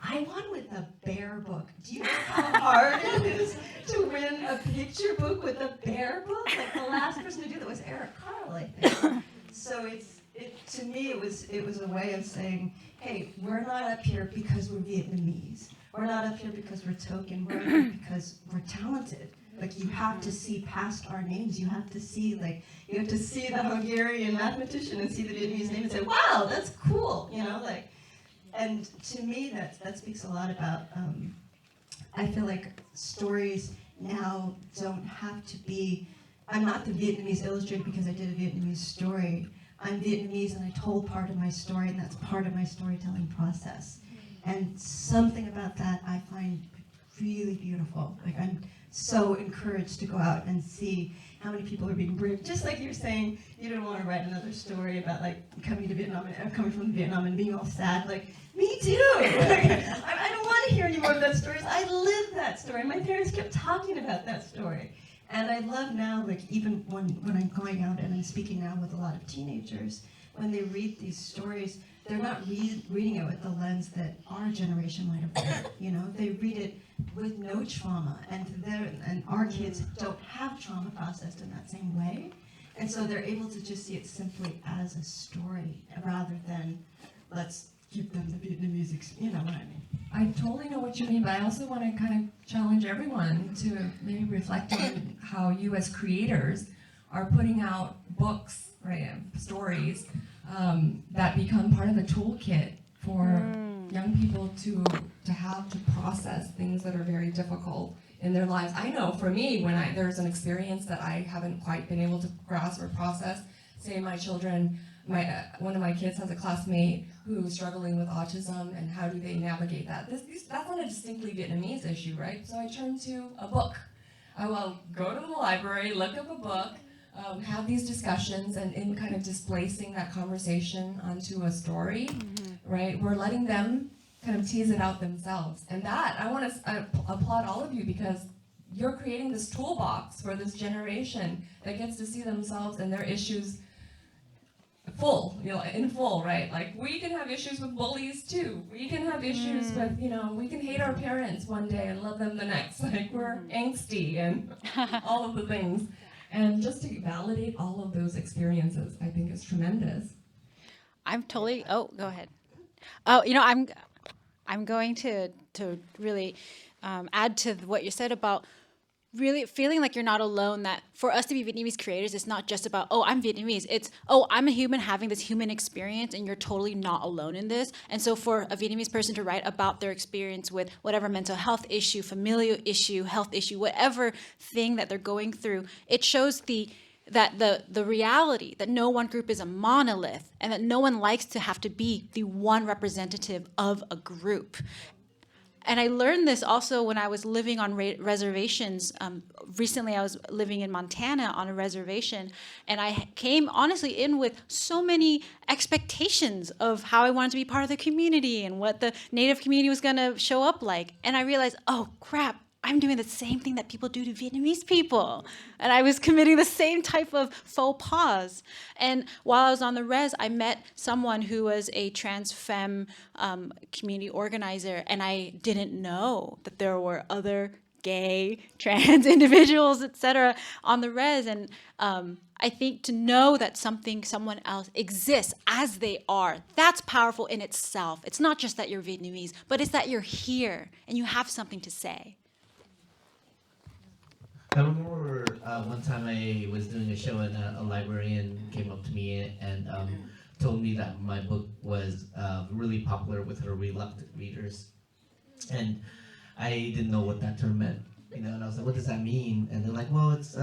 I won with a bear book. Do you know how hard it is to win a picture book with a bear book? Like, the last person to do that was Eric Carle, I think. So to me, it was a way of saying, hey, we're not up here because we're Vietnamese. We're not up here because we're token. We're up here because we're talented. Like, you have to see past our names. You have to see, the Hungarian mathematician and see the Vietnamese name and say, wow, that's cool, And to me, that speaks a lot about, I feel like stories now don't have to be, I'm not the Vietnamese illustrator because I did a Vietnamese story. I'm Vietnamese and I told part of my story, and that's part of my storytelling process. And something about that I find really beautiful. Like, I'm so encouraged to go out and see how many people are being brave. Just like you're saying, you don't want to write another story about like coming to Vietnam and coming from Vietnam and being all sad. Like, me too. I don't want to hear any more of that story. I lived that story. My parents kept talking about that story. And I love now, like, even when I'm going out and I'm speaking now with a lot of teenagers, when they read these stories, they're not reading it with the lens that our generation might have read. They read it with no trauma, and our kids don't have trauma processed in that same way, and so they're able to just see it simply as a story rather than let's give them the Vietnamese you know what I mean. I totally know what you mean, but I also want to kind of challenge everyone to maybe reflect on how you as creators are putting out books, right, stories that become part of the toolkit for young people to have to process things that are very difficult in their lives. I know for me, when there's an experience that I haven't quite been able to grasp or process, say my children, one of my kids has a classmate who's struggling with autism, and how do they navigate that? That's not a distinctly Vietnamese issue, right? So I turn to a book. I will go to the library, look up a book, have these discussions, and in kind of displacing that conversation onto a story, right? We're letting them kind of tease it out themselves. And that, I want to applaud all of you, because you're creating this toolbox for this generation that gets to see themselves and their issues in full, right? Like, we can have issues with bullies too. We can have issues with, we can hate our parents one day and love them the next. Like, we're angsty and all of the things. And just to validate all of those experiences, I think is tremendous. I'm totally, go ahead. I'm going to really add to what you said about really feeling like you're not alone, that for us to be Vietnamese creators, it's not just about, oh, I'm Vietnamese. It's, oh, I'm a human having this human experience, and you're totally not alone in this. And so for a Vietnamese person to write about their experience with whatever mental health issue, familial issue, health issue, whatever thing that they're going through, it shows the reality that no one group is a monolith, and that no one likes to have to be the one representative of a group. And I learned this also when I was living on reservations. Recently, I was living in Montana on a reservation, and I came honestly in with so many expectations of how I wanted to be part of the community and what the Native community was going to show up like. And I realized, oh, crap, I'm doing the same thing that people do to Vietnamese people. And I was committing the same type of faux pas. And while I was on the res, I met someone who was a trans femme community organizer, and I didn't know that there were other gay, trans individuals, etc., on the res. And I think to know that someone else exists as they are, that's powerful in itself. It's not just that you're Vietnamese, but it's that you're here and you have something to say. I remember one time I was doing a show, and a librarian came up to me and told me that my book was really popular with her reluctant readers. And I didn't know what that term meant, and I was like, what does that mean? And they're like, well, it's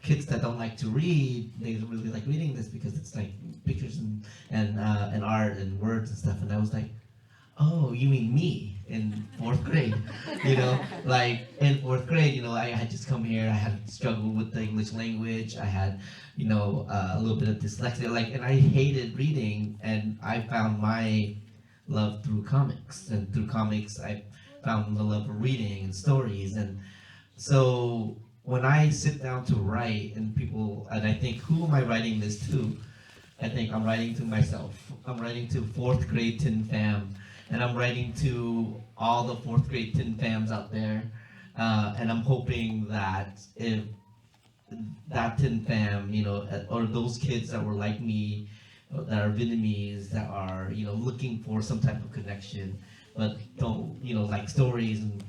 kids that don't like to read, they really like reading this because it's like pictures and art and words and stuff. And I was like, oh, you mean me in 4th grade? Like in 4th grade, I had just come here, I had struggled with the English language, I had, a little bit of dyslexia, and I hated reading, and I found my love through comics, and through comics I found the love of reading and stories. And so when I sit down to write, and I think, who am I writing this to? I think I'm writing to myself. I'm writing to 4th grade Thien Pham. And I'm writing to all the 4th grade Thien Phams out there. And I'm hoping that if that Thien Pham, or those kids that were like me, that are Vietnamese, that are, looking for some type of connection, but don't, like stories, and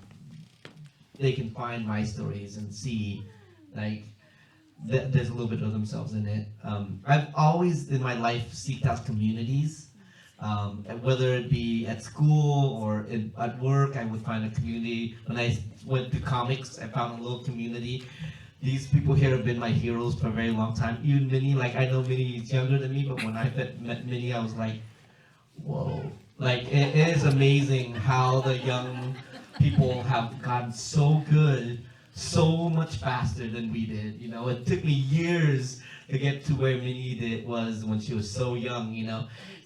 they can find my stories and see, like, there's a little bit of themselves in it. I've always, in my life, seeked out communities. Whether it be at school or at work, I would find a community. When I went to comics, I found a little community. These people here have been my heroes for a very long time. Even Minnie, I know Minnie is younger than me, but when I met Minnie, I was like, whoa. It is amazing how the young people have gotten so good, so much faster than we did. It took me years to get to where Minnie was when she was so young,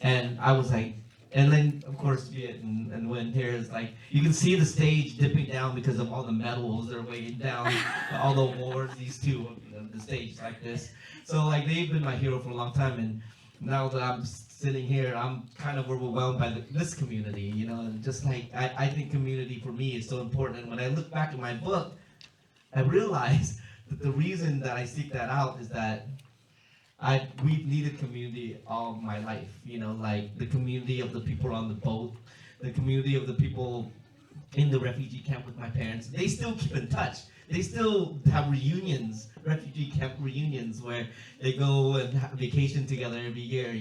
And I was like, and then of course Viet and Nguyen here is like, you can see the stage dipping down because of all the metals they're weighing down, all the wars, these two, the stage like this. So they've been my hero for a long time, and now that I'm sitting here, I'm kind of overwhelmed by this community, and just I think community for me is so important. And when I look back at my book, I realize that the reason that I seek that out is that we've needed community all my life, the community of the people on the boat, the community of the people in the refugee camp with my parents. They still keep in touch. They still have reunions, refugee camp reunions, where they go and have vacation together every year,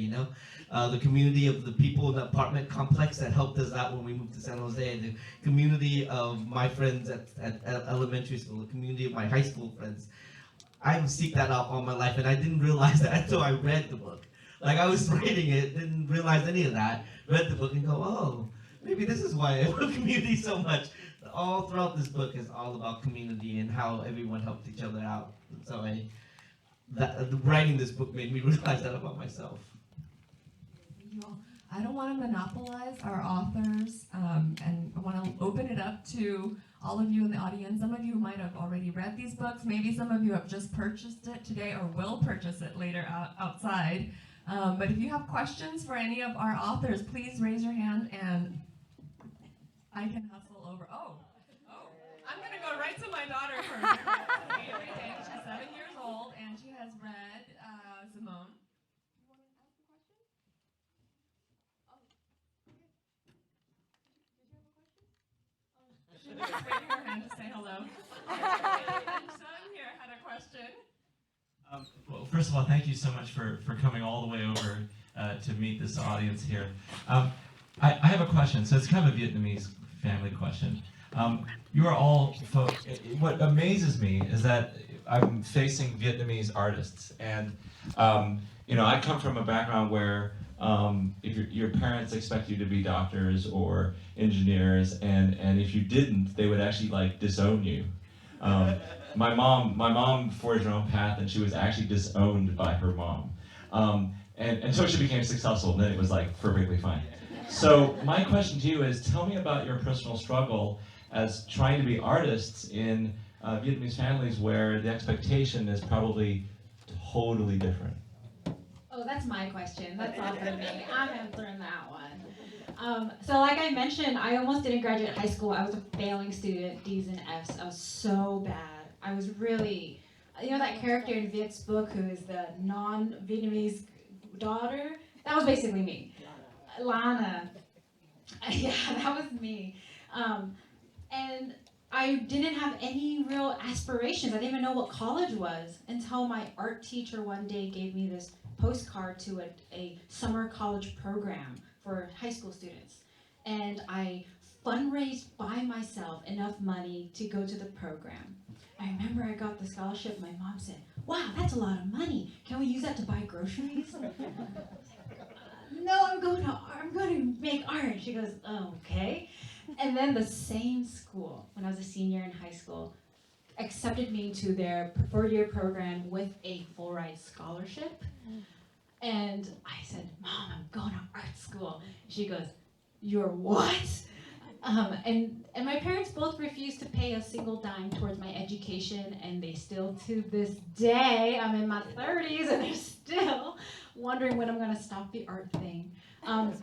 The community of the people in the apartment complex that helped us out when we moved to San Jose, the community of my friends at elementary school, the community of my high school friends. I would seek that out all my life, and I didn't realize that until I read the book. I was reading it, didn't realize any of that, read the book and go, oh, maybe this is why I love community so much. All throughout this book is all about community and how everyone helped each other out. And so writing this book made me realize that about myself. I don't want to monopolize our authors, and I want to open it up to all of you in the audience, some of you might have already read these books, maybe some of you have just purchased it today or will purchase it later outside. But if you have questions for any of our authors, please raise your hand and I can hustle over. Oh, I'm gonna go right to my daughter first. Every day. She's 7 years old and she has read Simone. You want to ask a question? Oh, okay. Did you have a question? Oh, she was just waving her hand to say hello. And son here had a question. Well, first of all, thank you so much for coming all the way over to meet this audience here. I have a question. So it's kind of a Vietnamese family question. You are all folks. What amazes me is that I'm facing Vietnamese artists, and I come from a background where if your parents expect you to be doctors or engineers, and if you didn't, they would actually like disown you. My mom forged her own path, and she was actually disowned by her mom, and until she became successful, and then it was like perfectly fine. So my question to you is, tell me about your personal struggle as trying to be artists in Vietnamese families where the expectation is probably totally different. Oh, that's my question. That's all for me. I'm answering that one. So like I mentioned, I almost didn't graduate high school. I was a failing student, D's and F's. I was so bad. I was really, that character in Viet's book who is the non-Vietnamese daughter? That was basically me. Lana. Yeah, that was me. And I didn't have any real aspirations. I didn't even know what college was until my art teacher one day gave me this postcard to a summer college program for high school students. And I fundraised by myself enough money to go to the program. I remember I got the scholarship. My mom said, "Wow, that's a lot of money. Can we use that to buy groceries?" No, I'm going to make art. She goes, "Oh, okay." And then the same school, when I was a senior in high school, accepted me to their four-year program with a full ride scholarship. And I said, "Mom, I'm going to art school." She goes, "You're what?" And my parents both refused to pay a single dime towards my education, and they still, to this day, I'm in my 30s, and they're still wondering when I'm going to stop the art thing. And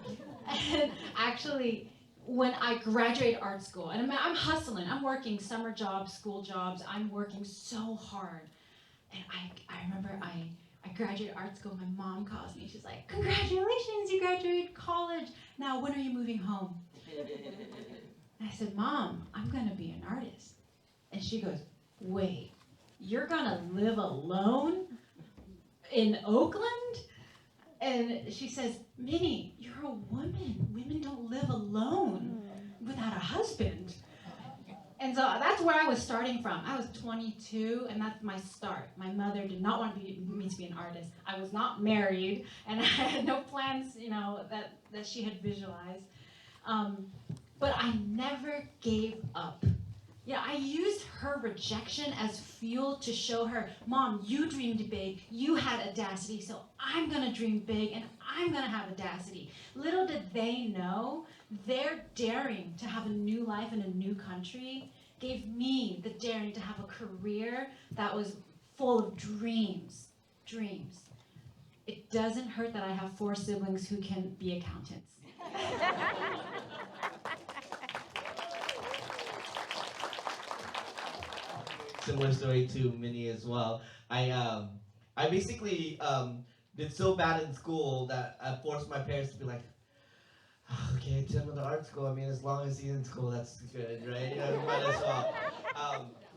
actually, when I graduate art school, and I'm hustling, I'm working summer jobs, school jobs, I'm working so hard. And I remember I graduated art school, my mom calls me, she's like, "Congratulations, you graduated college. Now, when are you moving home?" And I said, "Mom, I'm gonna be an artist." And she goes, "Wait, you're gonna live alone in Oakland?" And she says, "Minnie, you're a woman. Women don't live alone without a husband." And so that's where I was starting from. I was 22, and that's my start. My mother did not want me to be an artist. I was not married, and I had no plans, that she had visualized. But I never gave up. Yeah, I used her rejection as fuel to show her, "Mom, you dreamed big, you had audacity, so I'm gonna dream big and I'm gonna have audacity." Little did they know, their daring to have a new life in a new country gave me the daring to have a career that was full of dreams. Dreams. It doesn't hurt that I have 4 siblings who can be accountants. Similar story to Minnie as well. I basically did so bad in school that I forced my parents to be like, "Okay, send him to art school. I mean, as long as he's in school, that's good, right? Might as well."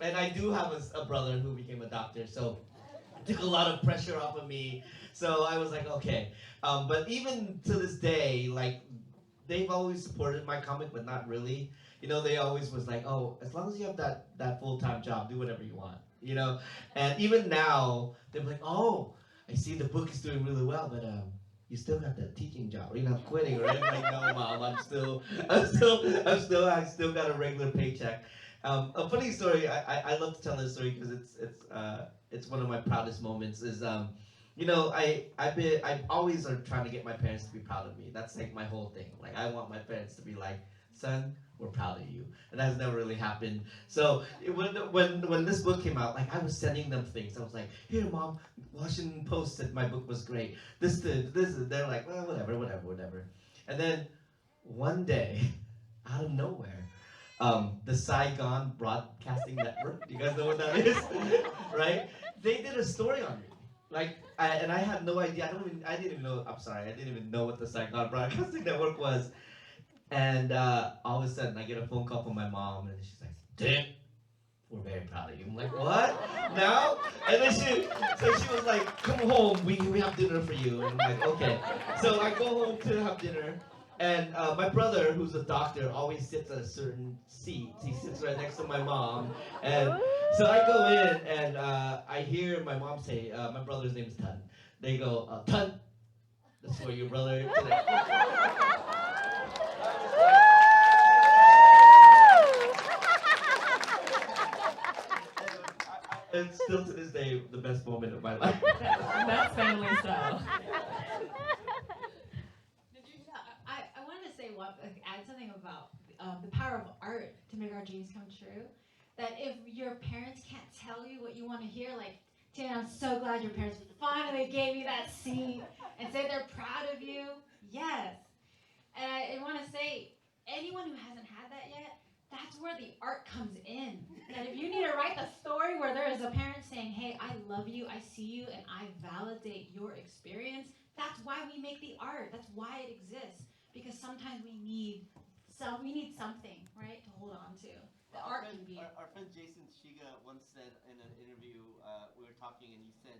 And I do have a brother who became a doctor, so it took a lot of pressure off of me. So I was like, okay. But even to this day, like, they've always supported my comic, but not really. They always was like, "Oh, as long as you have that full-time job, do whatever you want." And even now, they're like, "Oh, I see the book is doing really well, but you still got that teaching job. You're not quitting, right?" I'm like, "No, Mom, I still got a regular paycheck." A funny story. I love to tell this story because it's one of my proudest moments. Is I always are trying to get my parents to be proud of me. That's like my whole thing. Like, I want my parents to be like, "Son, we're proud of you. And that has never really happened. So when this book came out, like I was sending them things. I was like, here, Mom, Washington Post said my book was great. This. They're like, well, whatever. And then one day, out of nowhere, the Saigon Broadcasting Network, you guys know what that is? Right? They did a story on me. Like, I had no idea. I didn't even know what the Saigon Broadcasting Network was. And all of a sudden, I get a phone call from my mom, and she's like, "Damn, we're very proud of you." I'm like, "What? Now?" And then she was like, "Come home, we have dinner for you." And I'm like, "Okay." So I go home to have dinner, and my brother, who's a doctor, always sits at a certain seat. He sits right next to my mom, and so I go in, and I hear my mom say, my brother's name is Thien. They go, "Thien, that's for your brother today." It's still to this day the best moment of my life. That's family style. I wanted to say add something about the power of art to make our dreams come true. That if your parents can't tell you what you want to hear, like, Thien, I'm so glad your parents finally gave you that seat and say they're proud of you. Yes. And I want to say, anyone who hasn't had that yet, that's where the art comes in. That if you need to write the story where there is a parent saying, hey, I love you, I see you, and I validate your experience, that's why we make the art. That's why it exists. Because sometimes we need something, right, to hold on to. The art can be. Our friend Jason Shiga once said in an interview, we were talking, and he said,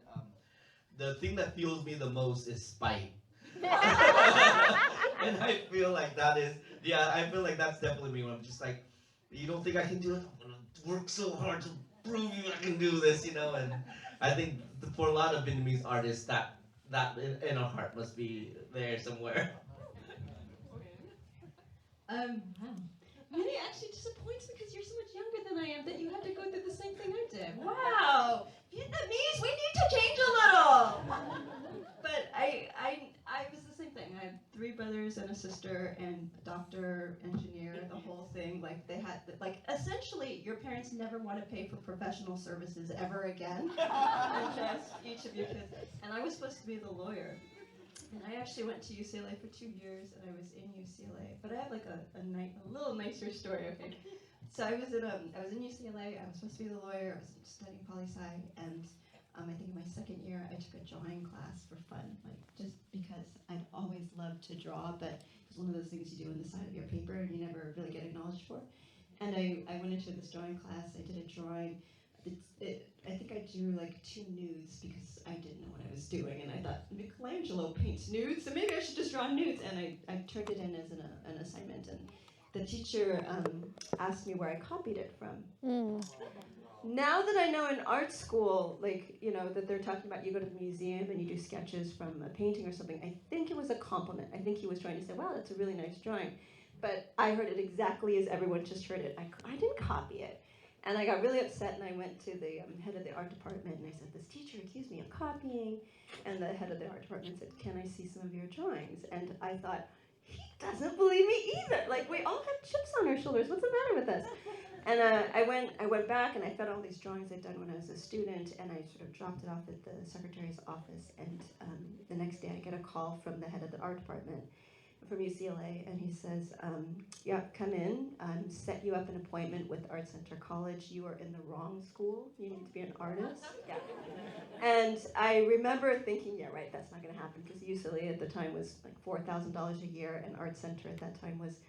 the thing that fuels me the most is spite. And I feel like I feel like that's definitely me when I'm just like, you don't think I can do it? I'm gonna work so hard to prove you I can do this, and I think for a lot of Vietnamese artists, that in our heart must be there somewhere. Minnie actually disappoints because you're so much younger than I am that you had to go through the same thing I did. Wow! Vietnamese, we need to change a little! But I was the same thing. I had 3 brothers and a sister and a doctor, engineer, the whole thing. Like they had, essentially your parents never want to pay for professional services ever again. And just each of your kids. And I was supposed to be the lawyer. And I actually went to UCLA for 2 years, and I was in UCLA. But I have like a little nicer story, okay? So I was in UCLA. I was supposed to be the lawyer. I was studying poli-sci, and I think in my second year I took a drawing class for fun, like just because I'd always loved to draw, but it's one of those things you do on the side of your paper and you never really get acknowledged for. And I went into this drawing class. I did a drawing. I think I drew like 2 nudes because I didn't know what I was doing, and I thought Michelangelo paints nudes, so maybe I should just draw nudes. And I turned it in as an assignment, and the teacher asked me where I copied it from. Now that I know in art school, that they're talking about you go to the museum and you do sketches from a painting or something, I think it was a compliment. I think he was trying to say, wow, that's a really nice drawing. But I heard it exactly as everyone just heard it. I didn't copy it. And I got really upset, and I went to the head of the art department, and I said, this teacher accused me of copying. And the head of the art department said, can I see some of your drawings? And I thought, he doesn't believe me either. Like, we all have chips on our shoulders. What's the matter with us? And I went back, and I found all these drawings I'd done when I was a student, and I sort of dropped it off at the secretary's office. And the next day, I get a call from the head of the art department from UCLA, and he says, yeah, come in, set you up an appointment with Art Center College. You are in the wrong school. You need to be an artist. Yeah. And I remember thinking, yeah, right, that's not going to happen, because UCLA at the time was like $4,000 a year, and Art Center at that time was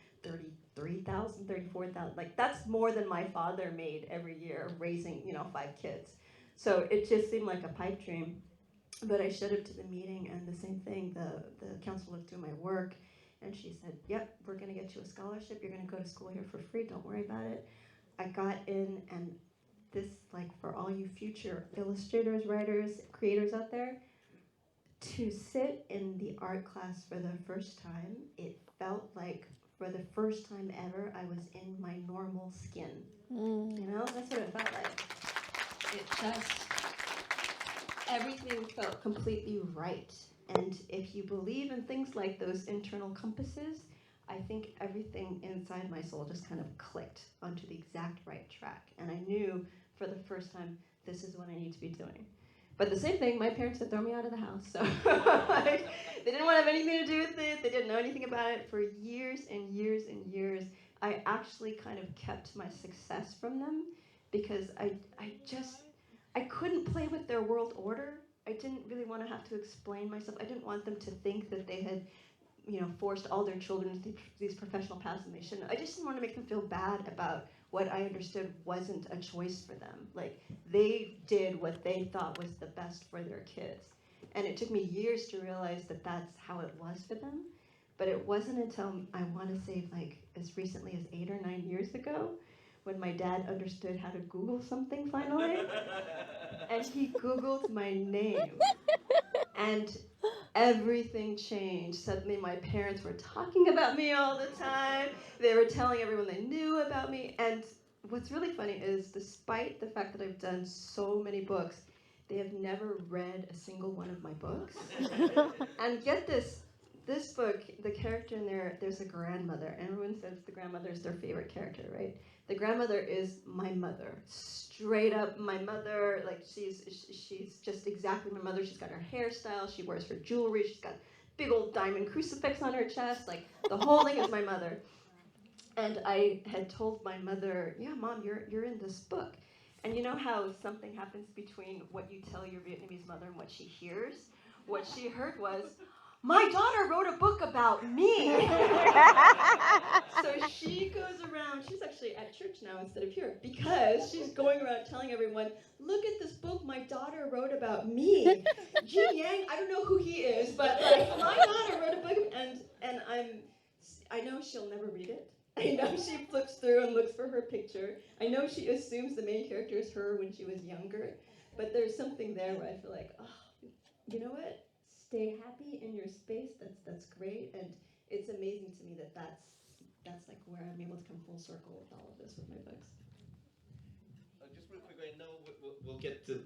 $33,000, $34,000. Like, that's more than my father made every year raising, 5 kids. So it just seemed like a pipe dream. But I showed up to the meeting, and the same thing, the council looked through my work, and she said, yep, we're going to get you a scholarship. You're going to go to school here for free. Don't worry about it. I got in, and this, for all you future illustrators, writers, creators out there, to sit in the art class for the first time, it felt like for the first time ever, I was in my normal skin. That's what it felt like. It just, everything felt completely right. And if you believe in things like those internal compasses, I I think everything inside my soul just kind of clicked onto the exact right track. And I knew for the first time, this is what I need to be doing. But the same thing, my parents had thrown me out of the house. So they didn't want to have anything to do with it. They didn't know anything about it for years and years and years. I actually kind of kept my success from them because I couldn't play with their world order. I didn't really want to have to explain myself. I didn't want them to think that they had, forced all their children into these professional paths and they shouldn't. I just didn't want to make them feel bad about what I understood wasn't a choice for them. Like, they did what they thought was the best for their kids. And it took me years to realize that that's how it was for them. But it wasn't until, I want to say, like, as recently as 8 or 9 years ago, when my dad understood how to Google something finally. And he Googled my name. And everything changed. Suddenly my parents were talking about me all the time. They were telling everyone they knew about me. And what's really funny is, despite the fact that I've done so many books, they have never read a single one of my books. And get this book, the character in there, there's a grandmother. Everyone says the grandmother is their favorite character, right? The grandmother is my mother. Straight up my mother. Like, she's just exactly my mother. She's got her hairstyle, she wears her jewelry, she's got big old diamond crucifix on her chest. Like, the whole thing is my mother. And I had told my mother, yeah, Mom, you're in this book. And you know how something happens between what you tell your Vietnamese mother and what she hears? What she heard was, my daughter wrote a book about me. So she goes around, she's actually at church now instead of here, because she's going around telling everyone, look at this book my daughter wrote about me. Jin Yang, I don't know who he is, but like, my daughter wrote a book, and I know she'll never read it. I know she flips through and looks for her picture. I know she assumes the main character is her when she was younger, but there's something there where I feel like, oh, you know what? Stay happy in your space. That's great, and it's amazing to me that that's like where I'm able to come full circle with all of this with my books. Just real quick, I know we'll get to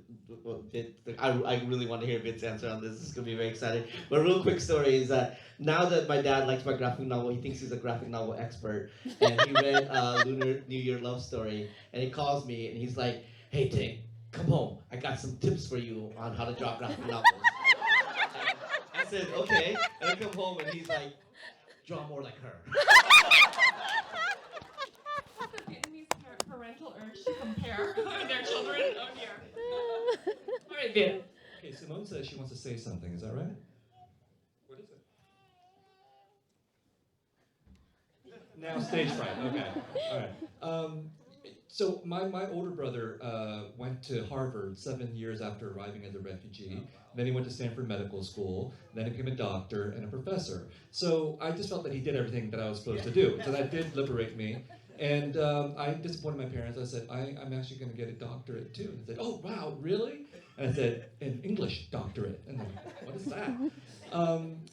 I really want to hear Vit's answer on this. This is going to be very exciting. But real quick story is that now that my dad likes my graphic novel, he thinks he's a graphic novel expert. And he read Lunar New Year Love Story, and he calls me, and he's like, hey, Thien, come home. I got some tips for you on how to draw graphic novels. I said, okay. And I come home, and he's like, draw more like her. Vietnamese parental urge to compare their children. Oh dear. All right, Viet. Okay, Simone says she wants to say something. Is that right? What is it? Now stage fright. Okay. All right. So my older brother went to Harvard 7 years after arriving as a refugee. Then he went to Stanford Medical School. Then he became a doctor and a professor. So I just felt that he did everything that I was supposed to do. So that did liberate me. And I disappointed my parents. I said, I'm actually going to get a doctorate too. And they said, oh, wow, really? And I said, an English doctorate. And they're like, what is that? And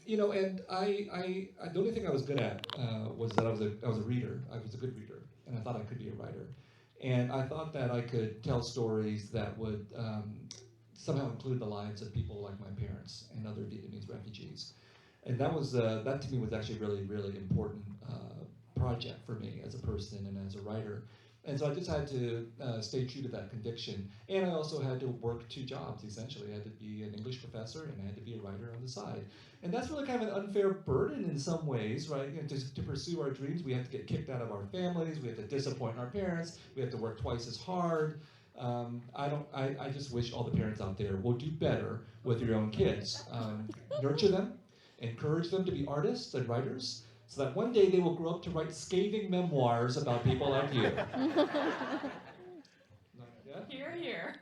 the only thing I was good at was that I was a reader. I was a good reader. And I thought I could be a writer. And I thought that I could tell stories that would somehow include the lives of people like my parents and other Vietnamese refugees. And that to me was actually a really, really important project for me as a person and as a writer. And so I just had to stay true to that conviction. And I also had to work 2 jobs, essentially. I had to be an English professor and I had to be a writer on the side. And that's really kind of an unfair burden in some ways, right? To pursue our dreams, we have to get kicked out of our families, we have to disappoint our parents, we have to work twice as hard. I just wish all the parents out there will do better with your own kids. Nurture them, encourage them to be artists and writers, so that one day they will grow up to write scathing memoirs about people like you. Yeah? Hear, hear.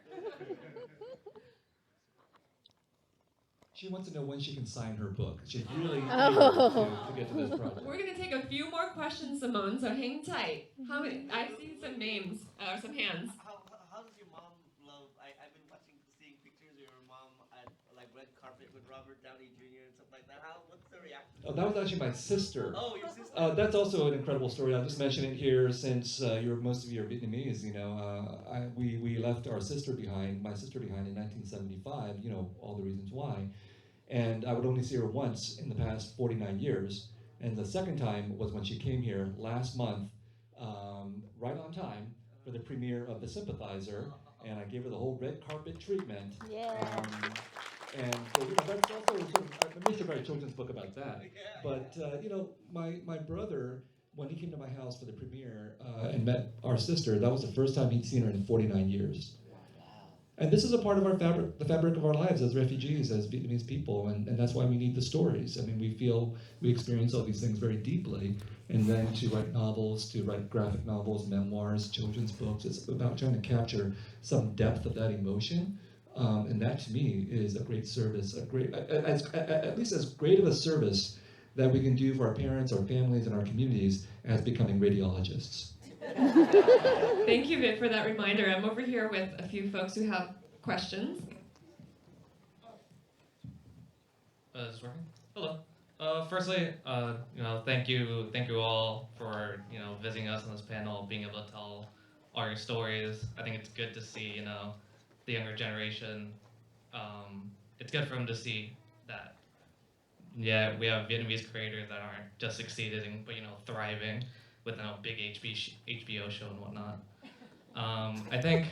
She wants to know when she can sign her book. She's really eager to get to this project. We're going to take a few more questions, Simone, so hang tight. How many? I see some names, or some hands. How does your mom love? I've been seeing pictures of your mom at like red carpet with Robert Downey Jr. and stuff like that. What's the reaction? Oh, that was actually my sister. Oh, your sister. That's also an incredible story. I'll just mention it here since most of you are Vietnamese. We left our sister behind, my sister behind in 1975. All the reasons why. And I would only see her once in the past 49 years. And the second time was when she came here last month, right on time for the premiere of The Sympathizer, and I gave her the whole red carpet treatment. Yeah. And so, that's also sort of, I may should write a children's book about that. But, my brother, when he came to my house for the premiere and met our sister, that was the first time he'd seen her in 49 years. And this is a part of our fabric, the fabric of our lives as refugees, as Vietnamese people, and that's why we need the stories. I mean, we experience all these things very deeply, and then to write novels, to write graphic novels, memoirs, children's books, it's about trying to capture some depth of that emotion. And that to me is a great service, at least as great of a service that we can do for our parents, our families, and our communities as becoming radiologists. Thank you, Viet, for that reminder. I'm over here with a few folks who have questions. Is this working? Hello. Firstly, thank you all for visiting us on this panel, being able to tell all your stories. I think it's good to see the younger generation. It's good for them to see that we have Vietnamese creators that aren't just succeeding, but thriving with a big HBO show and whatnot. I think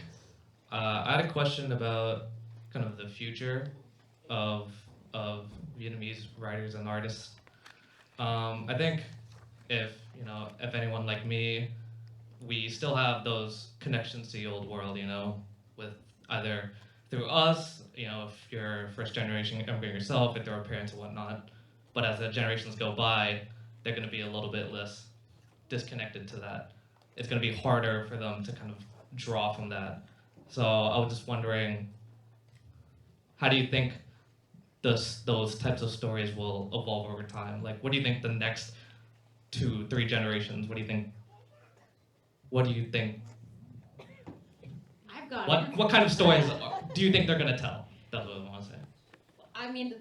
I had a question about kind of the future of Vietnamese writers and artists. I think if anyone like me, we still have those connections to the old world, with either through us, if you're first generation immigrant yourself, if through our parents and whatnot. But as the generations go by, they're going to be a little bit less disconnected to that. It's going to be harder for them to kind of draw from that. So I was just wondering, how do you think those types of stories will evolve over time? Like, what do you think the next 2-3 generations? What do you think? I've got What kind of stories do you think they're going to tell? That's what I want to say. I mean,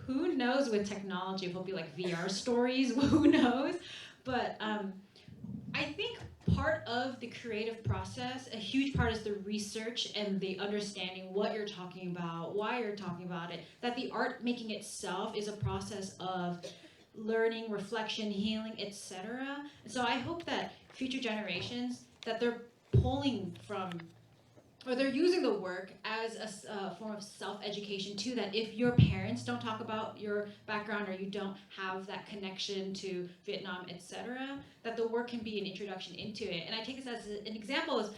who knows with technology? If it'll be like VR stories, who knows? But I think part of the creative process, a huge part is the research and the understanding what you're talking about, why you're talking about it, that the art making itself is a process of learning, reflection, healing, etc. And so I hope that future generations, that they're pulling from, or they're using the work as a form of self-education too, that if your parents don't talk about your background or you don't have that connection to Vietnam, etc., that the work can be an introduction into it. And I take this as an example is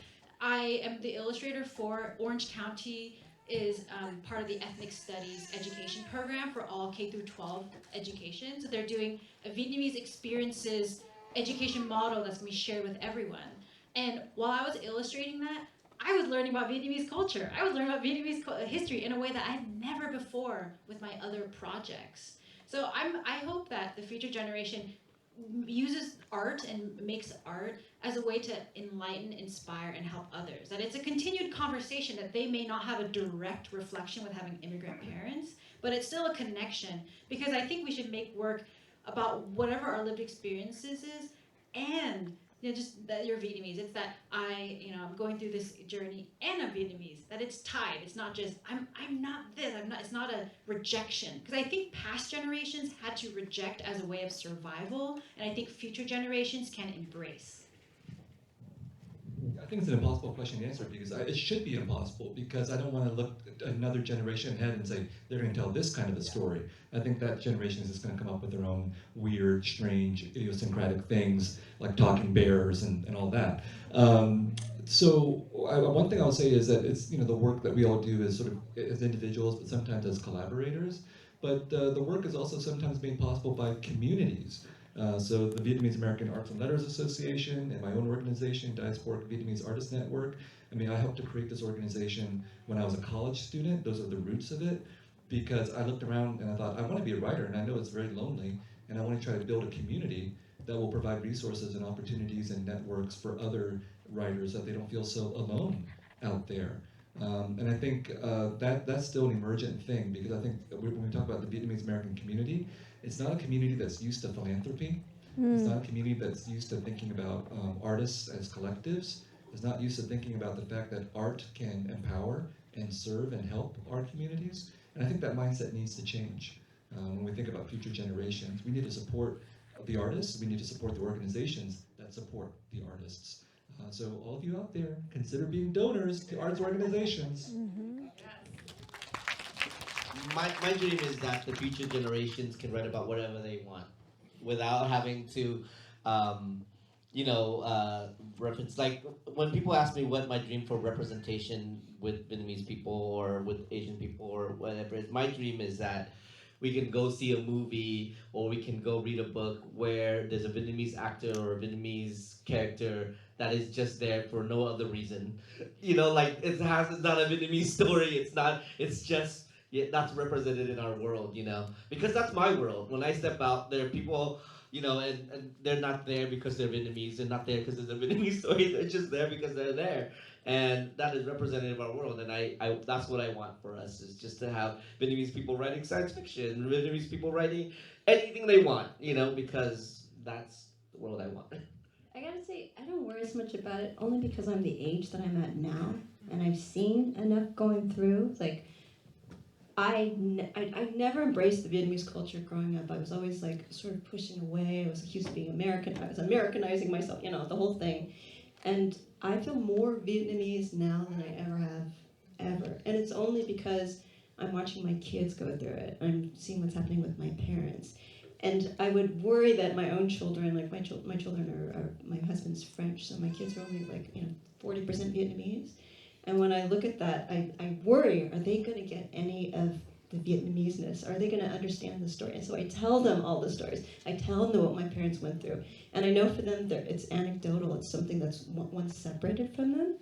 I am the illustrator for Orange County is part of the Ethnic Studies education program for all K through 12 education. So they're doing a Vietnamese experiences education model that's gonna be shared with everyone. And while I was illustrating that, I was learning about Vietnamese culture. I was learning about Vietnamese history in a way that I had never before with my other projects. So I hope that the future generation uses art and makes art as a way to enlighten, inspire, and help others. That it's a continued conversation that they may not have a direct reflection with having immigrant parents, but it's still a connection, because I think we should make work about whatever our lived experiences is, and just that you're Vietnamese. It's that I'm going through this journey and I'm Vietnamese. That it's tied. It's not just I'm not this. I'm not. It's not a rejection. Because I think past generations had to reject as a way of survival, and I think future generations can embrace. I think it's an impossible question to answer because it should be impossible, because I don't want to look at another generation ahead and say they're going to tell this kind of a story. I think that generation is just going to come up with their own weird, strange, idiosyncratic things like talking bears and all that. One thing I'll say is that it's the work that we all do is sort of as individuals, but sometimes as collaborators. But the work is also sometimes made possible by communities. So the Vietnamese American Arts and Letters Association and my own organization, Diasporic Vietnamese Artist Network. I mean, I helped to create this organization when I was a college student. Those are the roots of it, because I looked around and I thought, I want to be a writer, and I know it's very lonely, and I want to try to build a community that will provide resources and opportunities and networks for other writers, that they don't feel so alone out there. And I think that's still an emergent thing, because I think when we talk about the Vietnamese American community, it's not a community that's used to philanthropy. It's not a community that's used to thinking about artists as collectives. It's not used to thinking about the fact that art can empower and serve and help our communities. And I think that mindset needs to change. When we think about future generations, we need to support the artists. We need to support the organizations that support the artists. So all of you out there, consider being donors to arts organizations. My dream is that the future generations can write about whatever they want without having to, reference. Like when people ask me what my dream for representation with Vietnamese people or with Asian people or whatever is, my dream is that we can go see a movie or we can go read a book where there's a Vietnamese actor or a Vietnamese character that is just there for no other reason. Like it's not a Vietnamese story. It's just, yeah, that's represented in our world, because that's my world. When I step out, there are people, and they're not there because they're Vietnamese. They're not there because there's a Vietnamese story. They're just there because they're there. And that is representative of our world. And I that's what I want for us, is just to have Vietnamese people writing science fiction, Vietnamese people writing anything they want, because that's the world I want. I gotta say, I don't worry as much about it, only because I'm the age that I'm at now, and I've seen enough going through. It's like, I never embraced the Vietnamese culture growing up. I was always like sort of pushing away. I was accused of being American. I was Americanizing myself, the whole thing. And I feel more Vietnamese now than I ever have, ever. And it's only because I'm watching my kids go through it. I'm seeing what's happening with my parents. And I would worry that my own children, like my children are my husband's French, so my kids are only like 40% Vietnamese. And when I look at that, I worry, are they going to get any of the Vietnamese-ness? Are they going to understand the story? And so I tell them all the stories. I tell them what my parents went through. And I know for them, it's anecdotal. It's something that's once separated from them.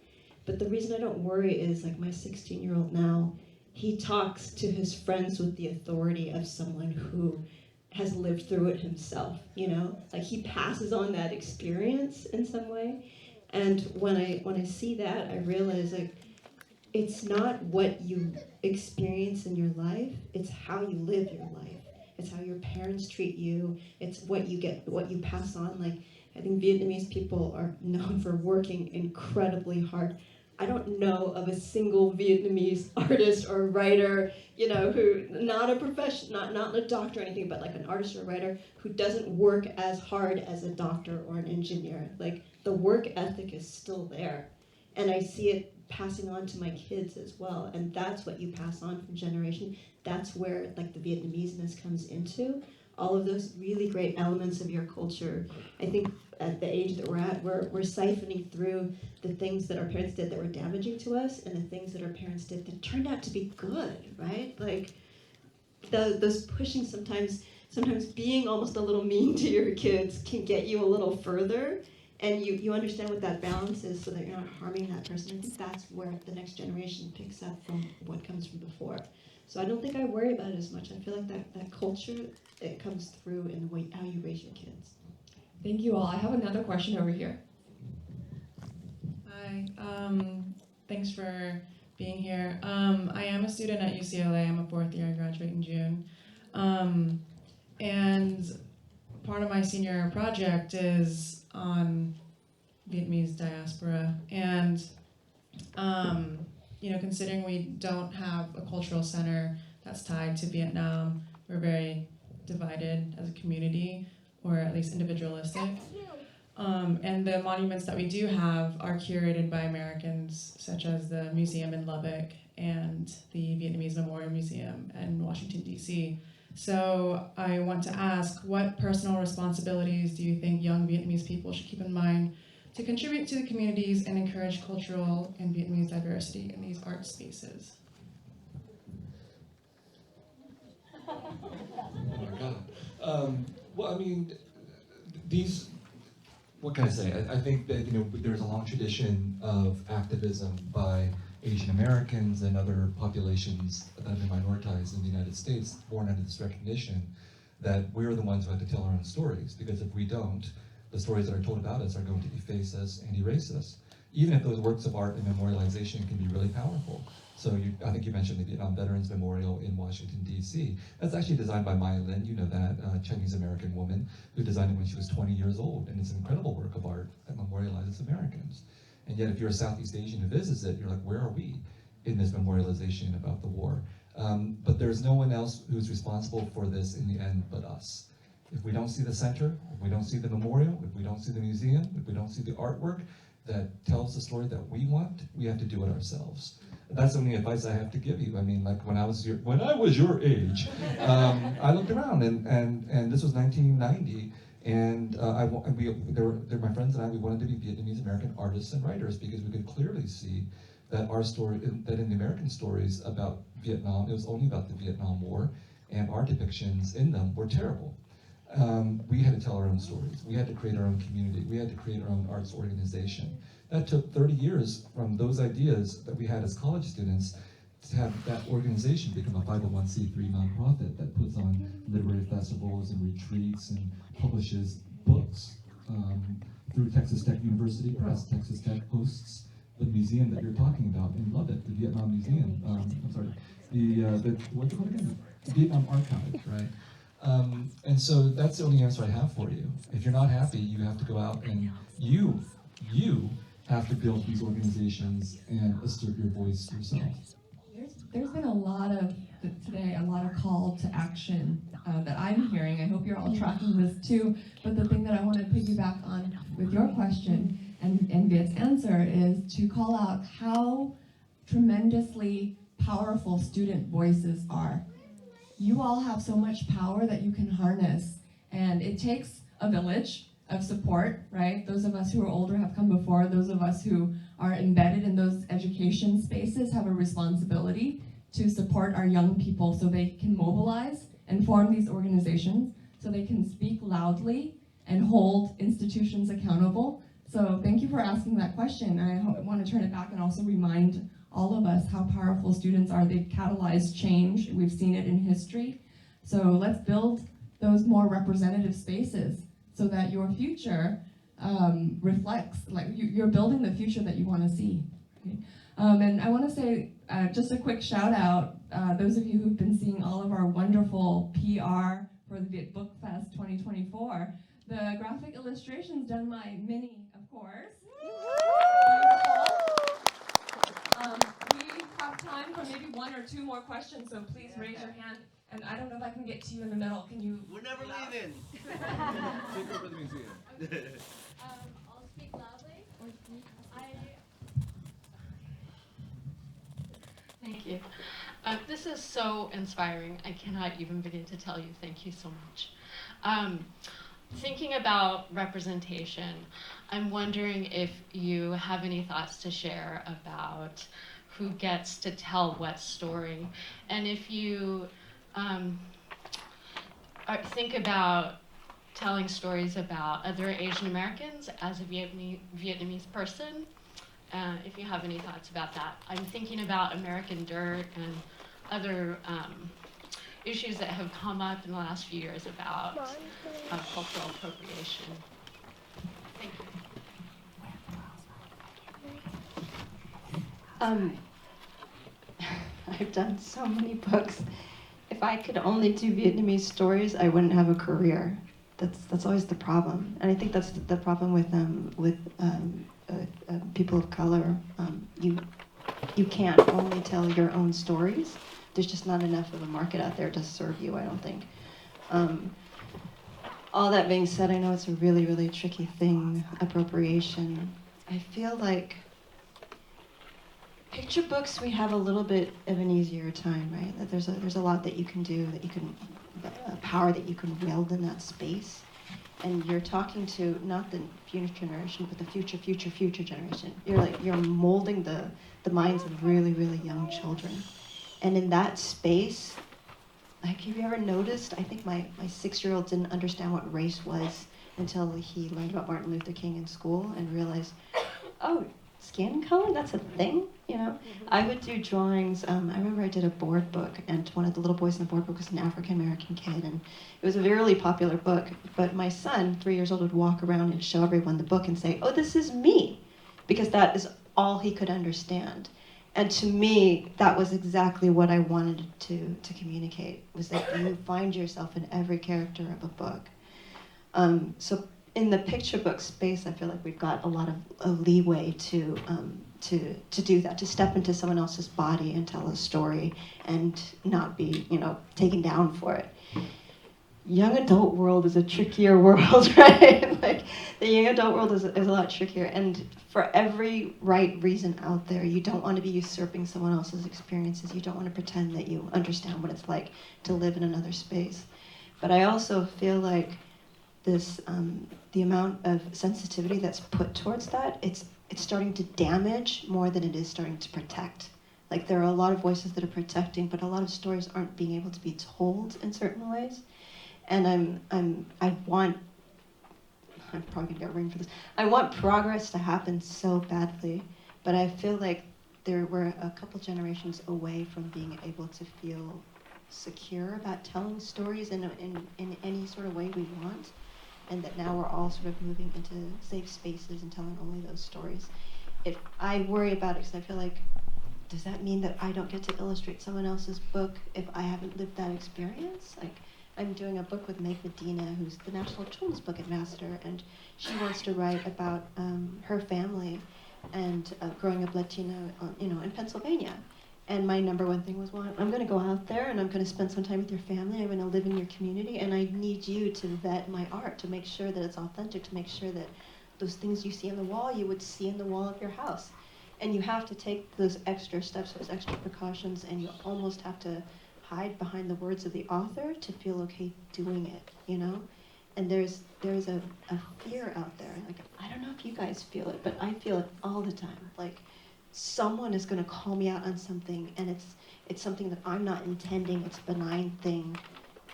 But the reason I don't worry is, like, my 16-year-old now, he talks to his friends with the authority of someone who has lived through it himself, Like, he passes on that experience in some way. And when I see that, I realize, like, it's not what you experience in your life, it's how you live your life. It's how your parents treat you, it's what you get, what you pass on. Like, I think Vietnamese people are known for working incredibly hard. I don't know of a single Vietnamese artist or writer, who, not a profession, not a doctor or anything, but like an artist or a writer who doesn't work as hard as a doctor or an engineer. Like, the work ethic is still there. And I see it passing on to my kids as well. And that's what you pass on from generation. That's where, like, the Vietnamese-ness comes into. All of those really great elements of your culture. I think at the age that we're at, we're siphoning through the things that our parents did that were damaging to us and the things that our parents did that turned out to be good, right? Like, those pushing sometimes being almost a little mean to your kids can get you a little further. And you understand what that balance is so that you're not harming that person. I think that's where the next generation picks up from what comes from before. So I don't think I worry about it as much. I feel like that culture, it comes through in the way how you raise your kids. Thank you all. I have another question over here. Hi. Thanks for being here. I am a student at UCLA. I'm a fourth year. I graduate in June. And part of my senior project is on Vietnamese diaspora. And considering we don't have a cultural center that's tied to Vietnam, we're very divided as a community, or at least individualistic. And the monuments that we do have are curated by Americans, such as the museum in Lubbock and the Vietnamese Memorial Museum in Washington, D.C. So I want to ask, what personal responsibilities do you think young Vietnamese people should keep in mind to contribute to the communities and encourage cultural and Vietnamese diversity in these art spaces? Oh my God. Well, I mean, what can I say? I think that, there's a long tradition of activism by Asian Americans and other populations that have been minoritized in the United States, born under this recognition that we're the ones who have to tell our own stories, because if we don't, the stories that are told about us are going to efface us and erase us, even if those works of art and memorialization can be really powerful. So I think you mentioned the Vietnam Veterans Memorial in Washington, D.C. That's actually designed by Maya Lin, that Chinese-American woman who designed it when she was 20 years old, and it's an incredible work of art that memorializes Americans. And yet if you're a Southeast Asian who visits it, you're like, where are we in this memorialization about the war? But there's no one else who's responsible for this in the end but us. If we don't see the center, if we don't see the memorial, if we don't see the museum, if we don't see the artwork that tells the story that we want, we have to do it ourselves. That's the only advice I have to give you. I mean, like when I was your age, I looked around, and this was 1990, and they're my friends and I. We wanted to be Vietnamese American artists and writers because we could clearly see that our story, that in the American stories about Vietnam, it was only about the Vietnam War, and our depictions in them were terrible. We had to tell our own stories. We had to create our own community. We had to create our own arts organization. That took 30 years from those ideas that we had as college students to have that organization become a 501c3 nonprofit that puts on literary festivals and retreats and publishes books through Texas Tech University Press. Texas Tech hosts the museum that you're talking about in Lubbock, the Vietnam Museum. I'm sorry, what's it called again? The Vietnam Archive, right? And so that's the only answer I have for you. If you're not happy, you have to go out and you have to build these organizations and assert your voice yourself. There's been a lot of call to action that I'm hearing. I hope you're all tracking this too. But the thing that I want to piggyback on with your question and Viet's answer is to call out how tremendously powerful student voices are. You all have so much power that you can harness, and it takes a village of support, right? Those of us who are older have come before. Those of us who are embedded in those education spaces have a responsibility to support our young people so they can mobilize and form these organizations, so they can speak loudly and hold institutions accountable. So thank you for asking that question. I want to turn it back and also remind all of us how powerful students are. They've catalyzed change. We've seen it in history. So let's build those more representative spaces so that your future reflects, like you're building the future that you want to see. Okay? And I want to say just a quick shout out, those of you who've been seeing all of our wonderful PR for the Viet Book Fest 2024, the graphic illustrations done by Minnie, of course. We have time for maybe one or two more questions, so please raise your hand. And I don't know if I can get to you in the middle. Can you? We're never leaving. Take over the museum. I'll speak loudly. Thank you. This is so inspiring. I cannot even begin to tell you thank you so much. Thinking about representation, I'm wondering if you have any thoughts to share about who gets to tell what story, and if you think about telling stories about other Asian Americans as a Vietnamese person, if you have any thoughts about that. I'm thinking about American Dirt and other issues that have come up in the last few years about cultural appropriation. Thank you. I've done so many books. If I could only do Vietnamese stories, I wouldn't have a career. That's always the problem, and I think that's the problem with people of color. You can't only tell your own stories. There's just not enough of a market out there to serve you, I don't think. All that being said, I know it's a really, really tricky thing, appropriation. I feel like picture books, we have a little bit of an easier time, right? That there's a lot that you can do, that you can, power that you can wield in that space. And you're talking to not the future generation, but the future generation. You're molding the minds of really, really young children. And in that space, like, have you ever noticed, I think my 6-year-old didn't understand what race was until he learned about Martin Luther King in school and realized, oh, skin color, that's a thing, you know? I would do drawings. I remember I did a board book, and one of the little boys in the board book was an African-American kid, and it was a really popular book, but my son, 3 years old, would walk around and show everyone the book and say, oh, this is me, because that is all he could understand. And to me, that was exactly what I wanted to communicate, was that you find yourself in every character of a book. So in the picture book space, I feel like we've got a lot of leeway to do that, to step into someone else's body and tell a story and not be, taken down for it. young adult world is a trickier world, right? Like the young adult world is a lot trickier, and for every right reason out there, you don't want to be usurping someone else's experiences. You don't want to pretend that you understand what it's like to live in another space. But I also feel like this, the amount of sensitivity that's put towards that, it's starting to damage more than it is starting to protect. Like there are a lot of voices that are protecting, but a lot of stories aren't being able to be told in certain ways. And I'm probably gonna get a ring for this. I want progress to happen so badly, but I feel like we're a couple generations away from being able to feel secure about telling stories in any sort of way we want, and that now we're all sort of moving into safe spaces and telling only those stories. If I worry about it because I feel like, does that mean that I don't get to illustrate someone else's book if I haven't lived that experience? Like, I'm doing a book with Meg Medina, who's the National Children's Book Ambassador, and she wants to write about her family and growing up Latino, in Pennsylvania. And my number one thing was, well, I'm going to go out there and I'm going to spend some time with your family. I'm going to live in your community, and I need you to vet my art to make sure that it's authentic, to make sure that those things you see on the wall, you would see in the wall of your house. And you have to take those extra steps, those extra precautions, and you almost have to hide behind the words of the author to feel okay doing it, And there's a fear out there. Like, I don't know if you guys feel it, but I feel it all the time. Like, someone is going to call me out on something, and it's something that I'm not intending. It's a benign thing,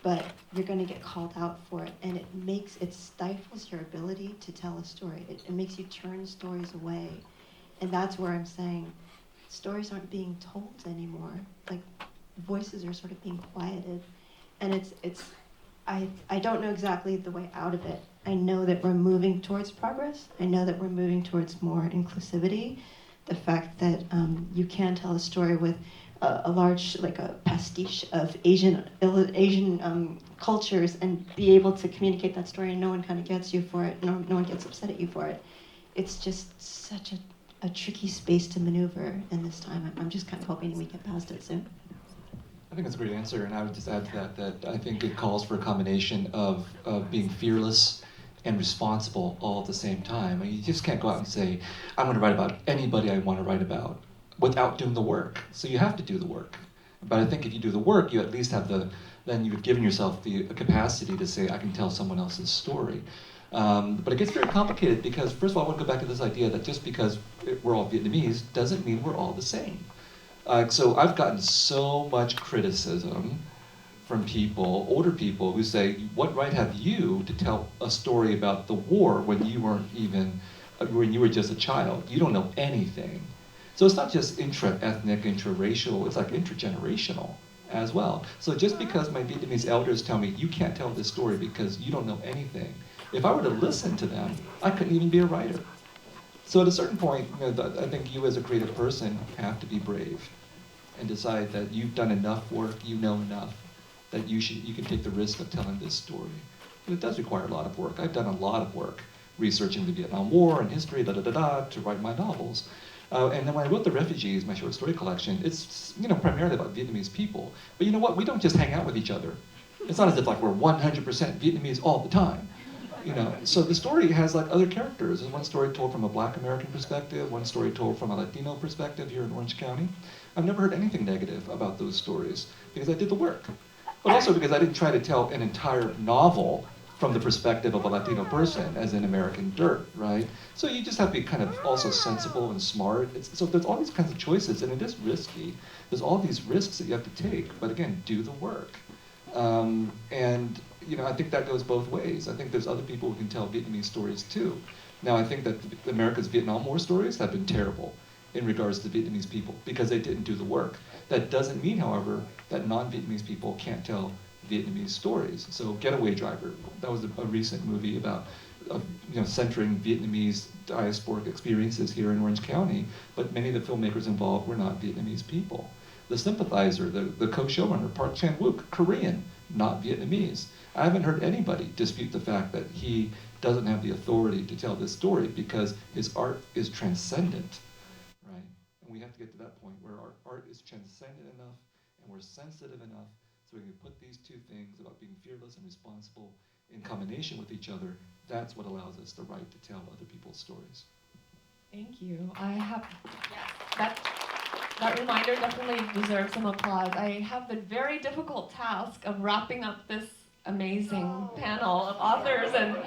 but you're going to get called out for it, and it stifles your ability to tell a story. It makes you turn stories away, and that's where I'm saying stories aren't being told anymore. Like, voices are sort of being quieted, and I don't know exactly the way out of it. I know that we're moving towards progress. I know that we're moving towards more inclusivity. The fact that you can tell a story with a large, like a pastiche of Asian cultures and be able to communicate that story, and no one kind of gets you for it. No one gets upset at you for it. It's just such a tricky space to maneuver in this time. I'm just kind of hoping we get past it soon. I think that's a great answer, and I would just add to that I think it calls for a combination of being fearless and responsible all at the same time. I mean, you just can't go out and say, I'm going to write about anybody I want to write about without doing the work. So you have to do the work. But I think if you do the work, you at least have then you've given yourself the capacity to say, I can tell someone else's story. But it gets very complicated because, first of all, I want to go back to this idea that just because we're all Vietnamese doesn't mean we're all the same. So I've gotten so much criticism from people, older people, who say, what right have you to tell a story about the war when you were just a child? You don't know anything. So it's not just intra-ethnic, intra-racial, it's like intergenerational as well. So just because my Vietnamese elders tell me, you can't tell this story because you don't know anything, if I were to listen to them, I couldn't even be a writer. So at a certain point, I think you as a creative person have to be brave and decide that you've done enough work, you know enough, that you can take the risk of telling this story. But it does require a lot of work. I've done a lot of work researching the Vietnam War and history, to write my novels. And then when I wrote The Refugees, my short story collection, it's primarily about Vietnamese people. But you know what? We don't just hang out with each other. It's not as if like we're 100% Vietnamese all the time. So the story has like other characters. There's one story told from a Black American perspective, one story told from a Latino perspective here in Orange County. I've never heard anything negative about those stories because I did the work. But also because I didn't try to tell an entire novel from the perspective of a Latino person, as in American Dirt, right? So you just have to be kind of also sensible and smart. So there's all these kinds of choices, and it is risky. There's all these risks that you have to take, but again, do the work. I think that goes both ways. I think there's other people who can tell Vietnamese stories too. Now, I think that America's Vietnam War stories have been terrible in regards to Vietnamese people because they didn't do the work. That doesn't mean, however, that non-Vietnamese people can't tell Vietnamese stories. So Getaway Driver, that was a recent movie about centering Vietnamese diasporic experiences here in Orange County, but many of the filmmakers involved were not Vietnamese people. The Sympathizer, the co-showrunner, Park Chan-wook, Korean, not Vietnamese. I haven't heard anybody dispute the fact that he doesn't have the authority to tell this story because his art is transcendent, right? And we have to get to that point where our art is transcendent enough and we're sensitive enough So when you put these two things about being fearless and responsible in combination with each other, that's what allows us the right to tell other people's stories. Thank you. That reminder definitely deserves some applause. I have the very difficult task of wrapping up this amazing panel of authors and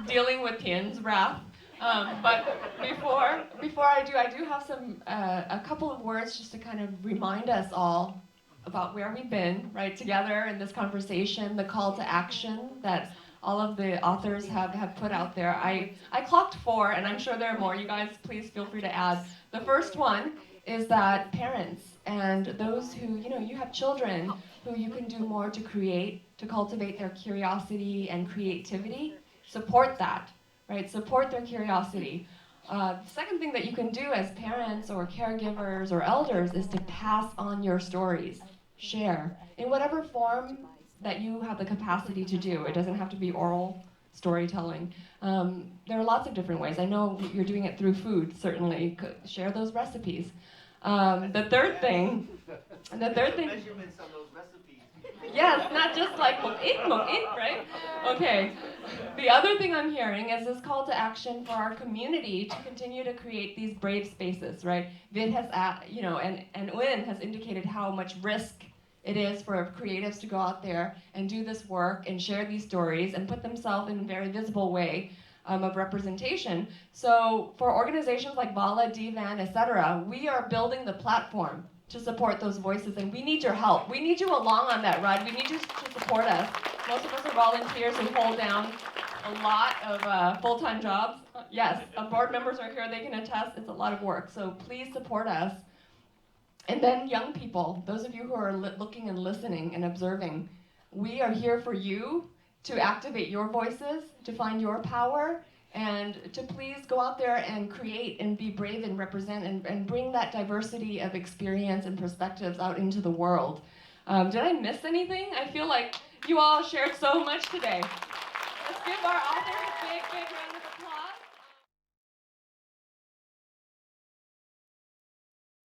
dealing with Thien's wrath. But before I do have a couple of words just to kind of remind us all about where we've been, right, together in this conversation, the call to action that all of the authors have put out there. I clocked 4, and I'm sure there are more. You guys, please feel free to add. The first one is that parents and those who, you have children who you can do more to create, to cultivate their curiosity and creativity, support that, right? Support their curiosity. The second thing that you can do as parents or caregivers or elders is to pass on your stories, share, in whatever form that you have the capacity to do. It doesn't have to be oral storytelling. There are lots of different ways. I know you're doing it through food, certainly. Share those recipes. The third thing. Measurements on those recipes. Yes, not just like mok eat, right? Okay. The other thing I'm hearing is this call to action for our community to continue to create these brave spaces, right? Viet has, and Nguyen has indicated how much risk it is for creatives to go out there and do this work and share these stories and put themselves in a very visible way of representation. So for organizations like Vala, DVAN, etc., we are building the platform to support those voices, and we need your help. We need you along on that ride. We need you to support us. Most of us are volunteers who hold down a lot of full-time jobs. Yes, board members are here, they can attest, it's a lot of work. So please support us. And then young people, those of you who are looking and listening and observing, we are here for you to activate your voices, to find your power, and to please go out there and create and be brave and represent and bring that diversity of experience and perspectives out into the world. Did I miss anything? I feel like you all shared so much today. Let's give our authors a big, big round of applause.